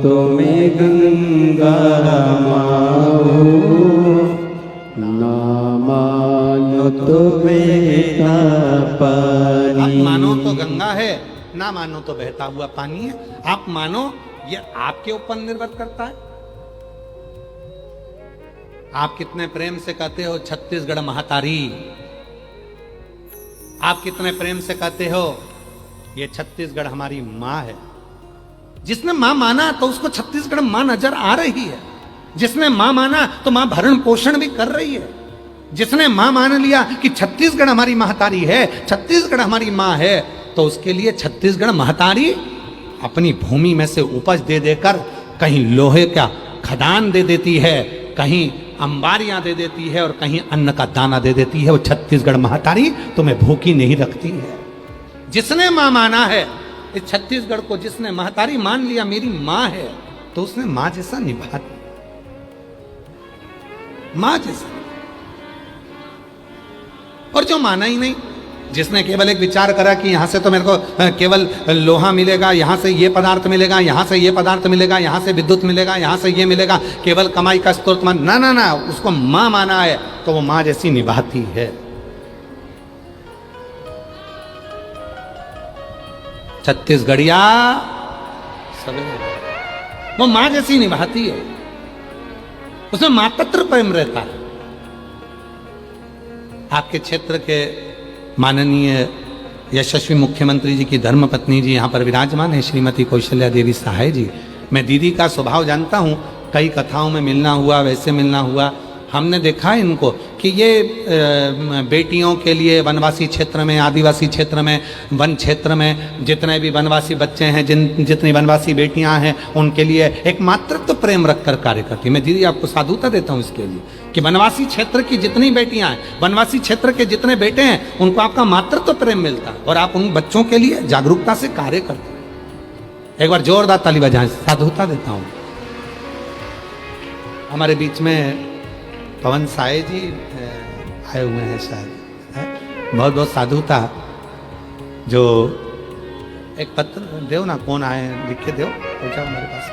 तुम्हें गंगा माओ, ना मानो तो बेहता पानी। आप मानो तो गंगा है, ना मानो तो बहता हुआ पानी है। आप मानो, ये आपके ऊपर निर्भर करता है। आप कितने प्रेम से कहते हो छत्तीसगढ़ महातारी, आप कितने प्रेम से कहते हो ये छत्तीसगढ़ हमारी मां है। जिसने मां माना तो उसको छत्तीसगढ़ मां नजर आ रही है। जिसने मां माना तो मां भरण पोषण भी कर रही है। जिसने मां मान लिया कि छत्तीसगढ़ हमारी महतारी है, छत्तीसगढ़ हमारी मां है, तो उसके लिए छत्तीसगढ़ महतारी अपनी भूमि में से उपज दे देकर कहीं लोहे का खदान दे देती है, कहीं अंबारियां दे देती है और कहीं अन्न का दाना दे देती है। वो छत्तीसगढ़ महतारी तुम्हें भूखी नहीं रखती है। जिसने मां माना है इस छत्तीसगढ़ को, जिसने महतारी मान लिया मेरी मां है, तो उसने मां जैसा निभा दिया, मां जैसा। और जो माना ही नहीं, जिसने केवल एक विचार करा कि यहां से तो मेरे को केवल लोहा मिलेगा, यहां से ये पदार्थ मिलेगा, यहां से ये पदार्थ मिलेगा, यहां से विद्युत मिलेगा, यहां से ये मिलेगा, केवल कमाई का स्रोत मान, ना ना ना, उसको मां माना है तो वो मां जैसी निभाती है। छत्तीसगढ़िया वो मां जैसी निभाती है, उसमें मातृत्व प्रेम रहता है। आपके क्षेत्र के माननीय यशस्वी मुख्यमंत्री जी की धर्मपत्नी जी यहाँ पर विराजमान है, श्रीमती कौशल्या देवी सहाय जी। मैं दीदी का स्वभाव जानता हूँ, कई कथाओं में मिलना हुआ, वैसे मिलना हुआ। हमने देखा है इनको कि ये बेटियों के लिए वनवासी क्षेत्र में, आदिवासी क्षेत्र में, वन क्षेत्र में जितने भी वनवासी बच्चे हैं, जितनी वनवासी बेटियां हैं, उनके लिए एक मातृत्व प्रेम रखकर कार्य करती है। मैं दीदी आपको साधुता देता हूं इसके लिए कि वनवासी क्षेत्र की जितनी बेटियां हैं, वनवासी क्षेत्र के जितने बेटे हैं, उनको आपका मातृत्व प्रेम मिलता है और आप उन बच्चों के लिए जागरूकता से कार्य करते हैं। एक बार जोरदार ताली बजाएं, साधुता देता हूं। हमारे बीच में पवन साय जी आए हुए हैं शायद, बहुत बहुत साधुता। जो एक पत्र दो ना, कौन आए लिख के दो, पहुंचाओ मेरे पास।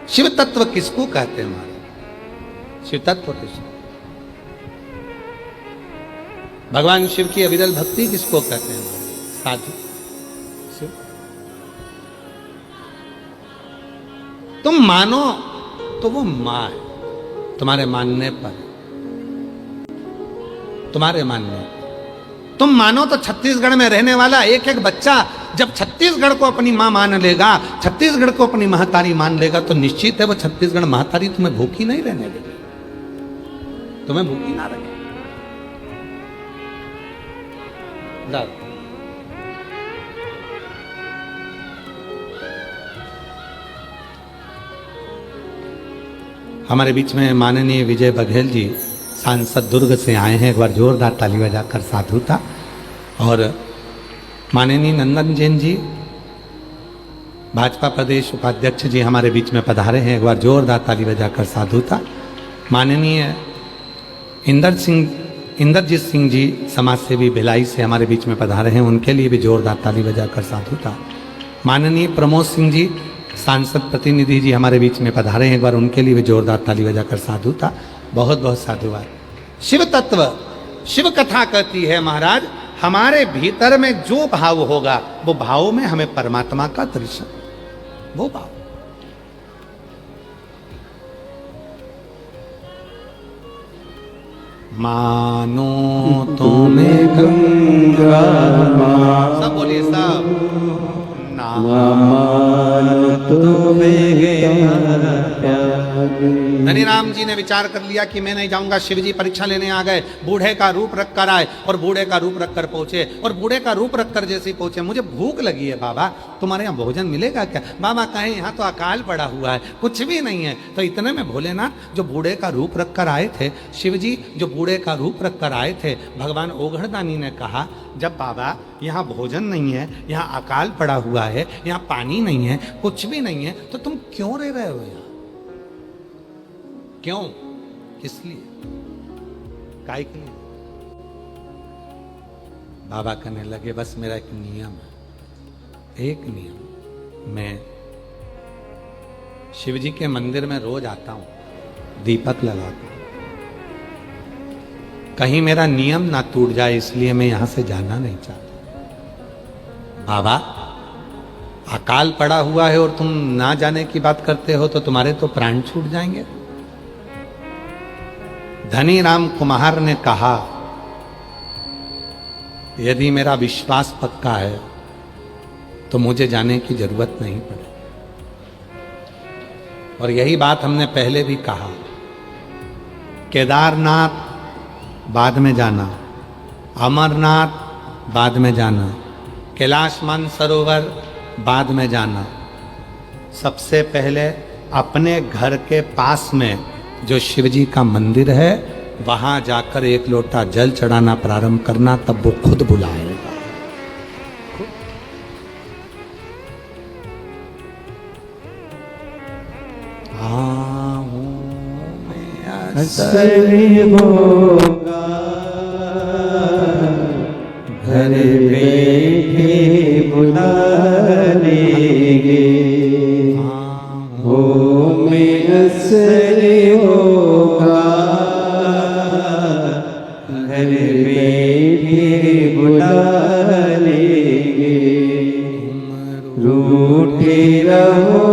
शिव तत्व किसको कहते हैं महाराज? शिव तत्व किसको? भगवान शिव की अविरल भक्ति किसको कहते हैं? साधु शिव। तुम मानो तो वो मां है, तुम्हारे मानने पर, तुम्हारे मानने। तुम मानो तो छत्तीसगढ़ में रहने वाला एक एक बच्चा जब छत्तीसगढ़ को अपनी मां मान लेगा, छत्तीसगढ़ को अपनी महतारी मान लेगा, तो निश्चित है वो छत्तीसगढ़ महतारी तुम्हें भूखी नहीं रहने देगी, तुम्हें भूखी ना रहे। हमारे बीच में माननीय विजय बघेल जी सांसद दुर्ग से आए हैं, एक बार जोरदार ताली बजाकर साधुता। और माननीय नंदन जैन जी भाजपा प्रदेश उपाध्यक्ष जी हमारे बीच में पधारे हैं, एक बार जोरदार ताली बजाकर साधुता। माननीय इंद्रजीत सिंह जी समाज सेवी भिलाई से हमारे बीच में पधारे हैं, उनके लिए भी जोरदार ताली बजाकर साधुता। माननीय प्रमोद सिंह जी सांसद प्रतिनिधि जी हमारे बीच में पधारे हैं, एक बार उनके लिए भी जोरदार ताली बजाकर साधुता। बहुत बहुत साधुवाद। शिव तत्व, शिव कथा कहती है महाराज, हमारे भीतर में जो भाव होगा वो भाव में हमें परमात्मा का दर्शन, वो भाव। मानो तुम्हें गंगा मां, सब बोलिए सब, ना मानो तो बेहता पानी, धनीराम जी ने विचार कर लिया कि मैं नहीं जाऊंगा। शिव जी परीक्षा लेने आ गए, बूढ़े का रूप रख कर आए और बूढ़े का रूप रख कर पहुंचे। और बूढ़े का रूप रख कर जैसे ही पहुंचे, मुझे भूख लगी है बाबा, तुम्हारे यहाँ भोजन मिलेगा क्या? बाबा कहे यहाँ तो अकाल पड़ा हुआ है, कुछ भी नहीं है। तो इतने में भोलेनाथ जो बूढ़े का रूप रख कर आए थे, शिव जी जो बूढ़े का रूप रख कर आए थे, भगवान ओघड़दानी ने कहा, जब बाबा यहाँ भोजन नहीं है, यहाँ अकाल पड़ा हुआ है, यहाँ पानी नहीं है, कुछ भी नहीं है, तो तुम क्यों रह रहे हो यहाँ? क्यों? किस लिए? काय के लिए? बाबा कहने लगे, बस मेरा एक नियम है, एक नियम। मैं शिव जी के मंदिर में रोज आता हूं, दीपक लगाता हूं, कहीं मेरा नियम ना टूट जाए, इसलिए मैं यहां से जाना नहीं चाहता। बाबा अकाल पड़ा हुआ है और तुम ना जाने की बात करते हो, तो तुम्हारे तो प्राण छूट जाएंगे। धनीराम कुम्हार ने कहा, यदि मेरा विश्वास पक्का है तो मुझे जाने की जरूरत नहीं पड़े। और यही बात हमने पहले भी कहा, केदारनाथ बाद में जाना, अमरनाथ बाद में जाना, कैलाश मानसरोवर बाद में जाना, सबसे पहले अपने घर के पास में जो शिव जी का मंदिर है, वहां जाकर एक लोटा जल चढ़ाना प्रारंभ करना, तब वो खुद बुलाएगा। असली होगा घर बैठे बुला लेंगे, हो में असली होगा घर बैठे बुला लेंगे, रूठे रहो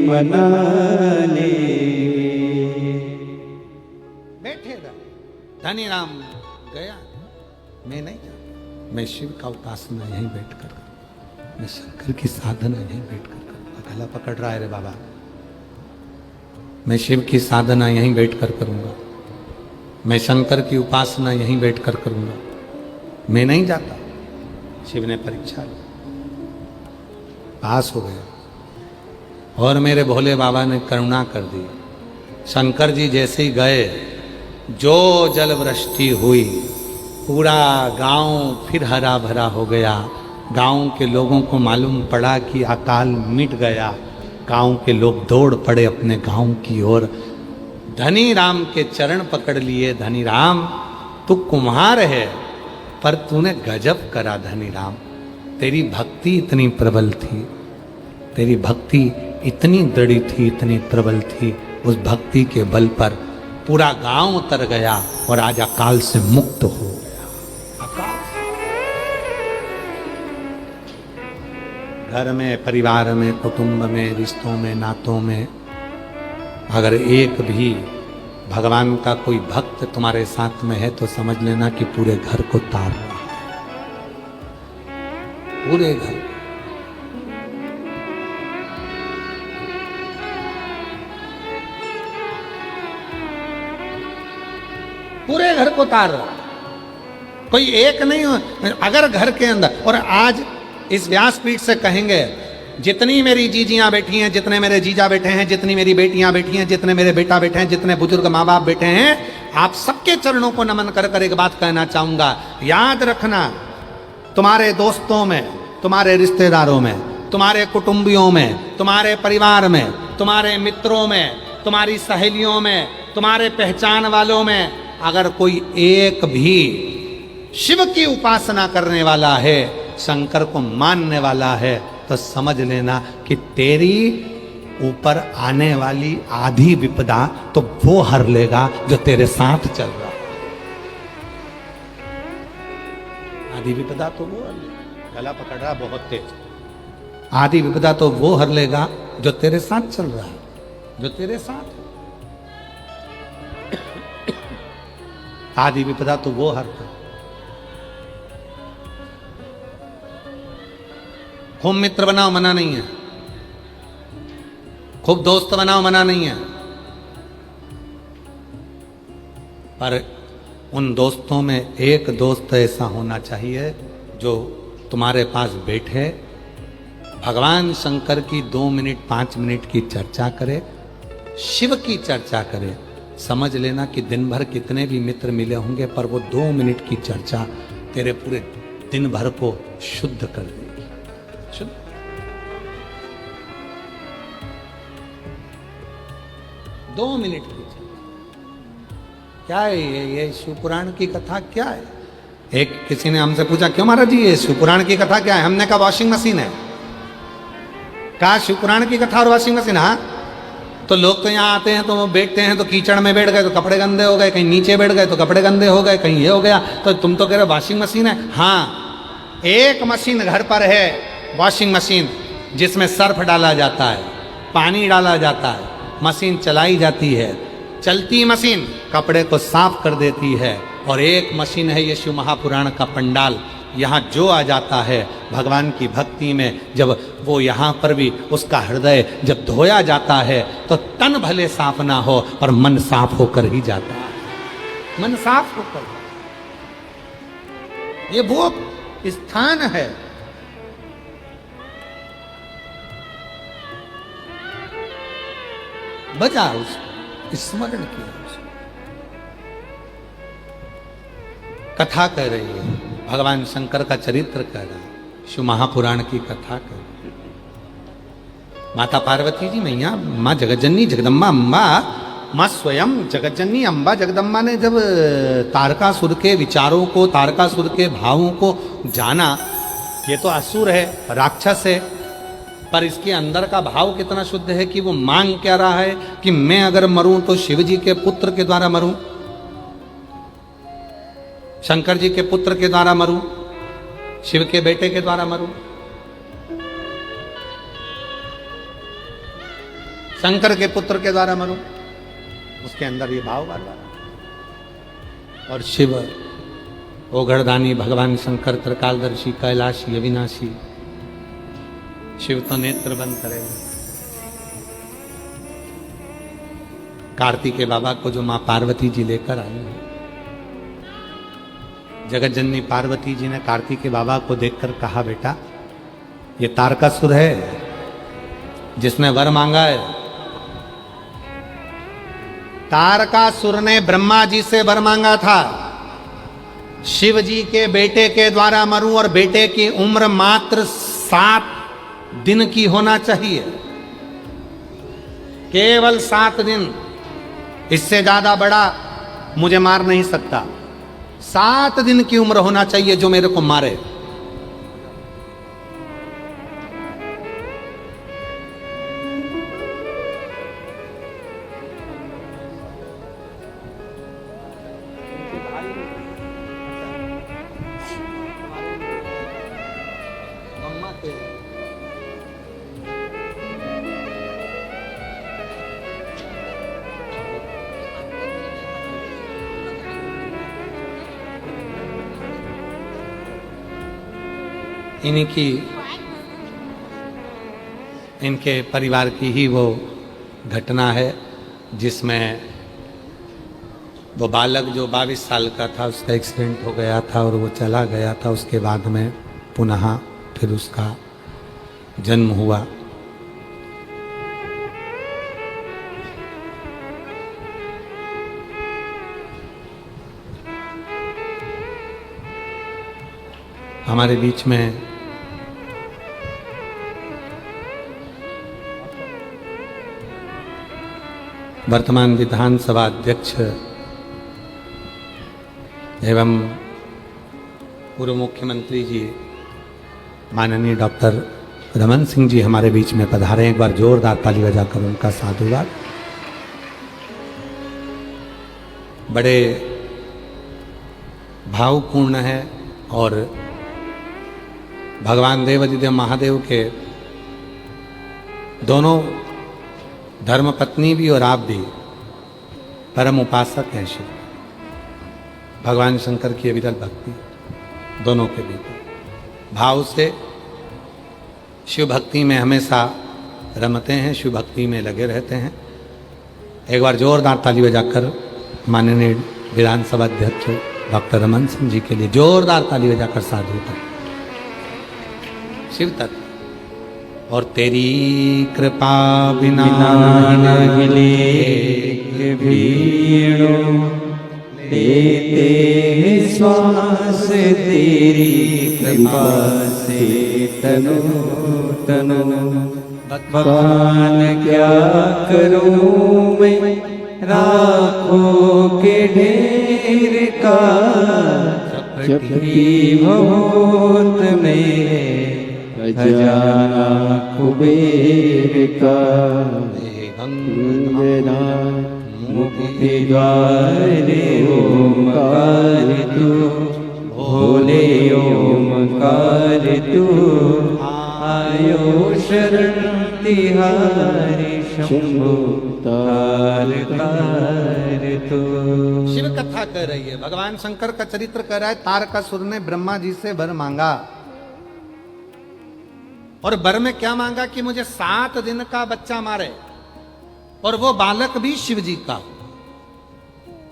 मना ले। बैठे रहो। धनीराम गया, मैं नहीं जाता, मैं शिव का उपासना यहीं बैठकर करूंगा, मैं शंकर की साधना यहीं बैठकर करूंगा। गला पकड़ रहा है रे बाबा, मैं शिव की साधना यहीं बैठकर करूंगा, मैं शंकर की उपासना यहीं बैठकर करूंगा, मैं नहीं जाता। शिव ने परीक्षा ली, पास हो गया। और मेरे भोले बाबा ने करुणा कर दी। शंकर जी जैसे ही गए, जो जल वृष्टि हुई, पूरा गांव फिर हरा भरा हो गया। गांव के लोगों को मालूम पड़ा कि अकाल मिट गया। गांव के लोग दौड़ पड़े अपने गांव की ओर। धनीराम के चरण पकड़ लिए। धनीराम, तू कुम्हार है, पर तूने गजब करा। धनीराम, तेरी भक्ति इतनी प्रबल थी, तेरी भक्ति इतनी दृढ़ थी, इतनी प्रबल थी, उस भक्ति के बल पर पूरा गांव उतर गया और आज अकाल से मुक्त हो गया। अकाल घर में, परिवार में, कुटुंब में, रिश्तों में, नातों में अगर एक भी भगवान का कोई भक्त तुम्हारे साथ में है, तो समझ लेना कि पूरे घर को तार रहा है, पूरे घर। पूरे घर को तार रहा, कोई एक नहीं हो। अगर घर के अंदर, और आज इस व्यासपीठ से कहेंगे, जितनी मेरी जीजियां बैठी हैं, जितने मेरे जीजा बैठे हैं, जितनी मेरी बेटियां बैठी हैं, जितने मेरे बेटा बैठे हैं, जितने बुजुर्ग माँ बाप बैठे हैं, आप सबके चरणों को नमन कर कर एक बात कहना चाहूंगा। याद रखना, तुम्हारे दोस्तों में, तुम्हारे रिश्तेदारों में, तुम्हारे कुटुंबियों में, तुम्हारे परिवार में, तुम्हारे मित्रों में, तुम्हारी सहेलियों में, तुम्हारे पहचान वालों में अगर कोई एक भी शिव की उपासना करने वाला है, शंकर को मानने वाला है, तो समझ लेना कि तेरी ऊपर आने वाली आधी विपदा तो वो हर लेगा जो तेरे साथ चल रहा है। आधी विपदा तो वो हर लेगा। गला पकड़ रहा बहुत तेज। आधी विपदा तो वो हर लेगा जो तेरे साथ चल रहा है, जो तेरे साथ। आधी विपदा तो वो हर खूब मित्र बनाओ, मना नहीं है। खूब दोस्त बनाओ, मना नहीं है। पर उन दोस्तों में एक दोस्त ऐसा होना चाहिए जो तुम्हारे पास बैठे, भगवान शंकर की 2 मिनट 5 मिनट की चर्चा करे, शिव की चर्चा करे। समझ लेना कि दिन भर कितने भी मित्र मिले होंगे, पर वो 2 मिनट की चर्चा तेरे पूरे दिन भर को शुद्ध कर देगी। शुद्ध। दो मिनट की चर्चा। क्या है ये शिवपुराण की कथा क्या है? एक किसी ने हमसे पूछा, क्यों महाराज जी ये शिवपुराण की कथा क्या है? हमने कहा वॉशिंग मशीन है। कहा शिवपुराण की कथा और वॉशिंग मशीन? हाँ। तो लोग तो यहाँ आते हैं तो वो बैठते हैं तो कीचड़ में बैठ गए तो कपड़े गंदे हो गए, कहीं नीचे बैठ गए तो कपड़े गंदे हो गए, कहीं ये हो गया, तो तुम तो कह रहे वॉशिंग मशीन है। हाँ, एक मशीन घर पर है, वॉशिंग मशीन, जिसमें सर्फ डाला जाता है, पानी डाला जाता है, मशीन चलाई जाती है, चलती मशीन कपड़े को साफ कर देती है। और एक मशीन है ये शिव महापुराण का पंडाल। यहाँ जो आ जाता है भगवान की भक्ति में, जब वो यहाँ पर भी उसका हृदय जब धोया जाता है तो तन भले साफ ना हो पर मन साफ होकर ही जाता है। मन साफ होकर, ये वो स्थान है। बजा उसको, स्मरण किया उसको। कथा कह रही है, भगवान शंकर का चरित्र कह रहा है, शिव महापुराण की कथा कर रही है। माता पार्वती जी मैया, माँ जगज्जननी जगदम्बा अम्बा, माँ स्वयं जगज्जननी अम्बा जगदम्बा ने जब तारकासुर के विचारों को, तारकासुर के भावों को जाना, ये तो असुर है, राक्षस है, पर इसके अंदर का भाव कितना शुद्ध है कि वो मांग क्या रहा है कि मैं अगर मरूं तो शिव जी के पुत्र के द्वारा मरूं, शंकर जी के पुत्र के द्वारा मरूं, शिव के बेटे के द्वारा मरूं। शंकर के पुत्र के द्वारा मरूं, उसके अंदर ये भाव बार बार। और शिव ओघड़दानी भगवान शंकर त्रिकालदर्शी कैलाशी अविनाशी, शिव तो नेत्र बंद करेगा। कार्तिकेय बाबा को जो मां पार्वती जी लेकर आई है, जगज्जननी पार्वती जी ने कार्तिकेय बाबा को देखकर कहा, बेटा ये तारकासुर है जिसने वर मांगा है। तारकासुर ने ब्रह्मा जी से वर मांगा था, शिव जी के बेटे के द्वारा मरूं और बेटे की उम्र मात्र 7 दिन की होना चाहिए, केवल 7 दिन, इससे ज्यादा बड़ा मुझे मार नहीं सकता। 7 दिन की उम्र होना चाहिए जो मेरे को मारे। इन्हीं की, इनके परिवार की ही वो घटना है जिसमें वो बालक जो 22 साल का था, उसका एक्सीडेंट हो गया था और वो चला गया था। उसके बाद में पुनः फिर उसका जन्म हुआ। हमारे बीच में वर्तमान विधानसभा अध्यक्ष एवं पूर्व मुख्यमंत्री जी माननीय डॉक्टर रमन सिंह जी हमारे बीच में पधारे हैं। एक बार जोरदार ताली बजाकर उनका साधुवाद। बड़े भावपूर्ण है और भगवान देवाधिदेव महादेव के दोनों धर्मपत्नी भी और आप भी परम उपासक हैं शिव, भगवान शंकर की अविरल भक्ति दोनों के भीतर भाव से शिव भक्ति में हमेशा रमते हैं, शिव भक्ति में लगे रहते हैं। एक बार जोरदार ताली बजाकर माननीय विधानसभा अध्यक्ष डॉक्टर रमन सिंह जी के लिए जोरदार ताली बजाकर साधु तक शिव तत्व। और तेरी कृपा बिना नहिले भीड़ो लेते श्वास तेरी कृपा से तनु तनु। भगवान क्या करूं मैं राखों के ढेर का, जबकि बहुत मेरे खजाना कुबेर का। गंगा मुक्ति द्वार ओमकार तू, भोले ओमकार तू। आयो शरण तिहारी शंभु तारकार तू। शिव कथा कर रही है, भगवान शंकर का चरित्र कर रहा है। तारकासुर ने ब्रह्मा जी से वर मांगा, और वर में क्या मांगा कि मुझे 7 दिन का बच्चा मारे, और वो बालक भी शिव जी का,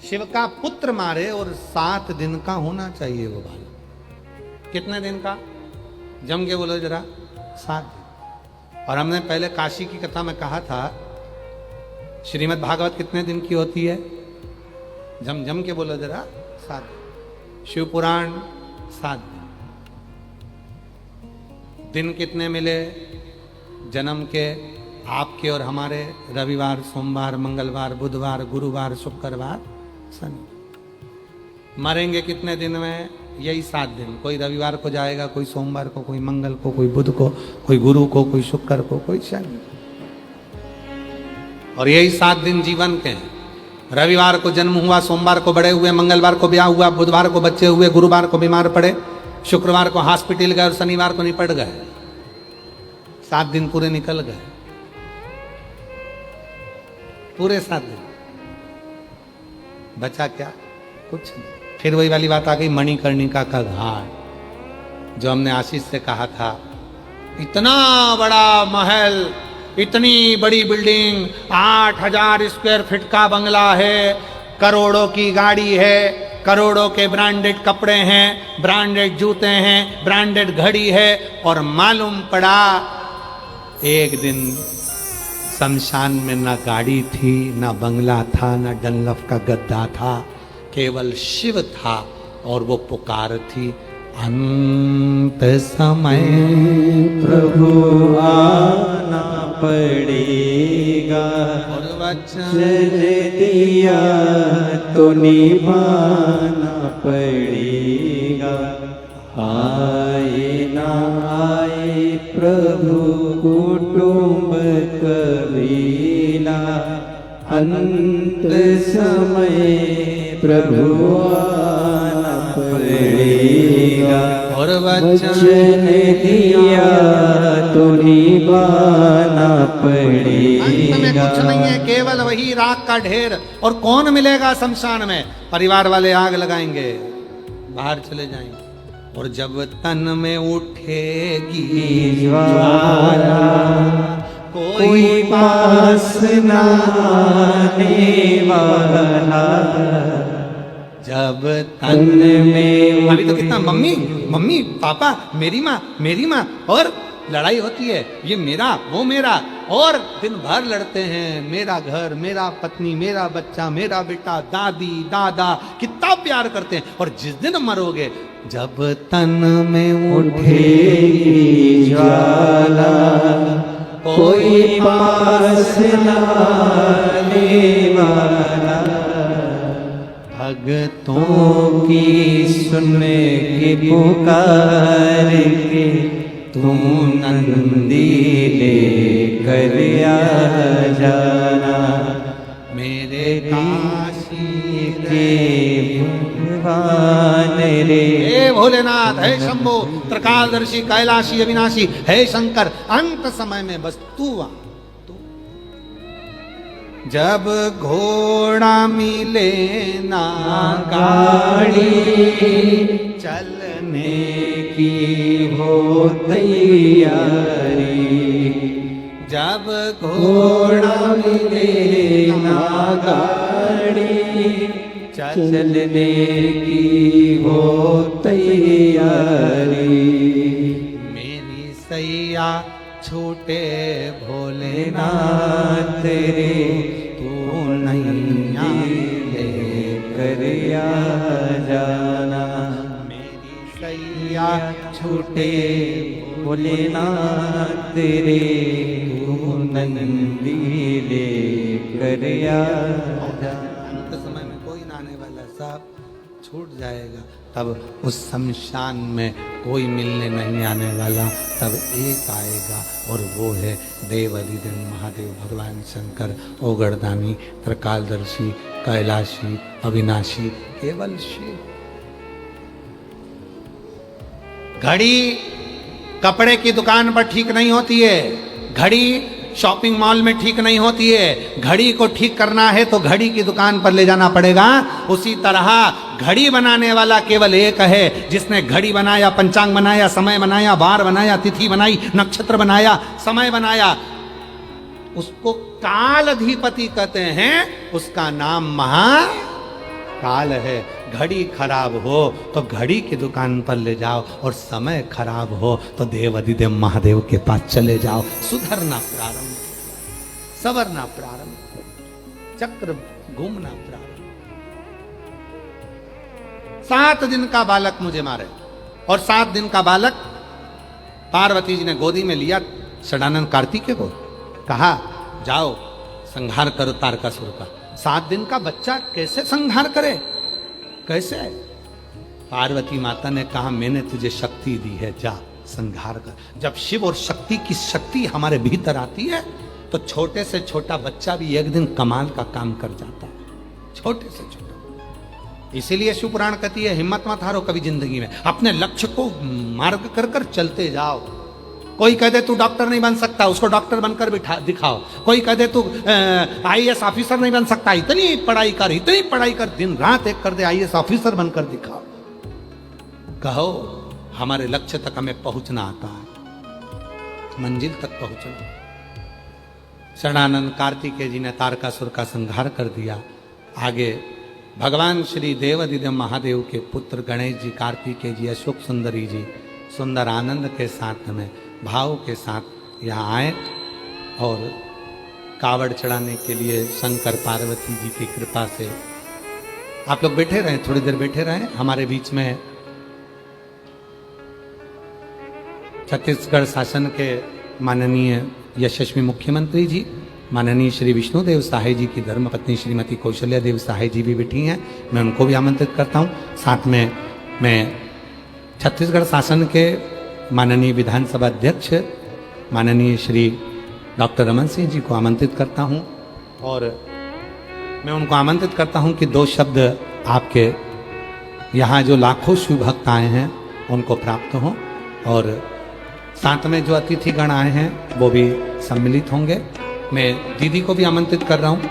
शिव का पुत्र मारे, और 7 दिन का होना चाहिए वो बालक। कितने दिन का? जम के बोलो जरा, 7 दिन। और हमने पहले काशी की कथा में कहा था, श्रीमद् भागवत कितने दिन की होती है? जम के बोलो जरा, 7 दिन। शिव पुराण 7 दिन। दिन कितने मिले जन्म के? आपके और हमारे रविवार, सोमवार, मंगलवार, बुधवार, गुरुवार, शुक्रवार, शनि। मरेंगे कितने दिन में? यही 7 दिन। कोई रविवार को जाएगा, कोई सोमवार को, कोई मंगल को, कोई बुध को, कोई गुरु को, कोई शुक्र को, कोई शनि। और यही 7 दिन जीवन के हैं। रविवार को जन्म हुआ, सोमवार को बड़े हुए, मंगलवार को ब्याह हुआ, बुधवार को बच्चे हुए, गुरुवार को बीमार पड़े, शुक्रवार को हॉस्पिटल गए, और शनिवार को निपट गए। 7 दिन पूरे निकल गए, पूरे 7 दिन। बचा क्या? कुछ नहीं। फिर वही वाली बात आ गई, मणिकर्णिका का घाट, जो हमने आशीष से कहा था। इतना बड़ा महल, इतनी बड़ी बिल्डिंग, 8000 स्क्वायर फीट का बंगला है, करोड़ों की गाड़ी है, करोड़ों के ब्रांडेड कपड़े हैं, ब्रांडेड जूते हैं, ब्रांडेड घड़ी है। और मालूम पड़ा एक दिन शमशान में ना गाड़ी थी, ना बंगला था, ना डनलफ का गद्दा था, केवल शिव था। और वो पुकार थी, अंत समय प्रभु आना पड़ेगा, और वचन दिया तो निभाना पड़ेगा। आए ना आए प्रभु कुटुंब कबीला, अंत समय प्रभु आना पड़ेगा। और वचन दिया तो निभाना पड़ेगा। अंत में कुछ नहीं है, केवल वही राख का ढेर। और कौन मिलेगा शमशान में? परिवार वाले आग लगाएंगे, बाहर चले जाएंगे। और जब तन में उठेगी ज्वाला, कोई पास ना आने वाला। जब तन में, अभी तो कितना मम्मी मम्मी, पापा, मेरी माँ, और लड़ाई होती है, ये मेरा, वो मेरा, और दिन भर लड़ते हैं। मेरा घर, मेरा पत्नी, मेरा बच्चा, मेरा बेटा, दादी, दादा, कितना प्यार करते हैं। और जिस दिन मरोगे, जब तन में उठेगी ज्वाला, कोई पास ना आने वाला। भक्तों की सुन के पुकार के तुम नंदी लेकर आ जाना। मेरे काशी के भगवान रे, हे भोलेनाथ, हे शंभो, त्रिकालदर्शी, कैलाशी, अविनाशी, हे शंकर, अंत समय में बस तू वहां। जब घोड़ा मिले ना गाड़ी चलने की हो तैयारी, जब घोड़ा मिले ना गाड़ी, चलने की हो तैयारी। मेरी सैया छूटे भोलेनाथ नाथ रे तू नैया लेकर आ जाना, मेरी सैया छूटे भोलेनाथ रे तू नंदी लेकर आ जाना। अंत समय में कोई ना आने वाला, सब छूट जाएगा। तब उस शमशान में कोई मिलने नहीं आने वाला, तब एक आएगा और वो है देव अधिदेव महादेव भगवान शंकर, ओगरदानी, त्रिकालदर्शी, कैलाशी, अविनाशी, केवल शिव। घड़ी कपड़े की दुकान पर ठीक नहीं होती है, घड़ी शॉपिंग मॉल में ठीक नहीं होती है। घड़ी को ठीक करना है तो घड़ी की दुकान पर ले जाना पड़ेगा। उसी तरह घड़ी बनाने वाला केवल एक है, जिसने घड़ी बनाया, पंचांग बनाया, समय बनाया, वार बनाया, तिथि बनाई, नक्षत्र बनाया, समय बनाया, उसको काल अधिपति कहते हैं। उसका नाम महाकाल है। घड़ी खराब हो तो घड़ी की दुकान पर ले जाओ, और समय खराब हो तो देव अधिदेव महादेव के पास चले जाओ। सुधरना प्रारंभ, सवरना प्रारंभ, चक्र घूमना प्रारंभ। 7 दिन का बालक मुझे मारे, और 7 दिन का बालक पार्वती जी ने गोदी में लिया षडानंद कार्तिकेय को, कहा जाओ संहार करो तारकासुर का। 7 दिन का बच्चा कैसे संहार करे, कैसे? पार्वती माता ने कहा मैंने तुझे शक्ति दी है, जा संहार कर। जब शिव और शक्ति की शक्ति हमारे भीतर आती है तो छोटे से छोटा बच्चा भी एक दिन कमाल का काम कर जाता है, छोटे से छोटा। इसीलिए शिव पुराण कहती है हिम्मत मत हारो कभी जिंदगी में, अपने लक्ष्य को मार्ग कर कर चलते जाओ। कोई कह दे तू डॉक्टर नहीं बन सकता, उसको डॉक्टर बनकर बिठा दिखाओ। कोई कह दे तू आईएएस ऑफिसर नहीं बन सकता, इतनी पढ़ाई कर, इतनी पढ़ाई कर, दिन रात एक कर दे, आईएएस ऑफिसर बनकर दिखाओ। कहो हमारे लक्ष्य तक हमें पहुंचना आता है, मंजिल तक पहुंचना। षडानंद कार्तिकेय जी ने तारकासुर का संहार कर दिया। आगे भगवान श्री देव अधिदेव महादेव के पुत्र गणेश जी, कार्तिकेय जी, अशोक सुंदरी जी सुंदर आनंद के साथ में, भाव के साथ यहाँ आए, और कावड़ चढ़ाने के लिए शंकर पार्वती जी की कृपा से आप लोग बैठे रहें, थोड़ी देर बैठे रहें। हमारे बीच में छत्तीसगढ़ शासन के माननीय यशस्वी मुख्यमंत्री जी, माननीय श्री विष्णुदेव साहे जी की धर्मपत्नी श्रीमती कौशल्या देव साहे जी भी बैठी हैं। मैं उनको भी आमंत्रित करता हूँ। साथ में मैं छत्तीसगढ़ शासन के माननीय विधानसभा अध्यक्ष माननीय श्री डॉक्टर रमन सिंह जी को आमंत्रित करता हूं, और मैं उनको आमंत्रित करता हूं कि 2 शब्द आपके यहाँ जो लाखों शिव भक्त आए हैं उनको प्राप्त हों, और साथ में जो अतिथिगण आए हैं वो भी सम्मिलित होंगे। मैं दीदी को भी आमंत्रित कर रहा हूँ,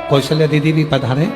कौशल्या दीदी भी पधारें।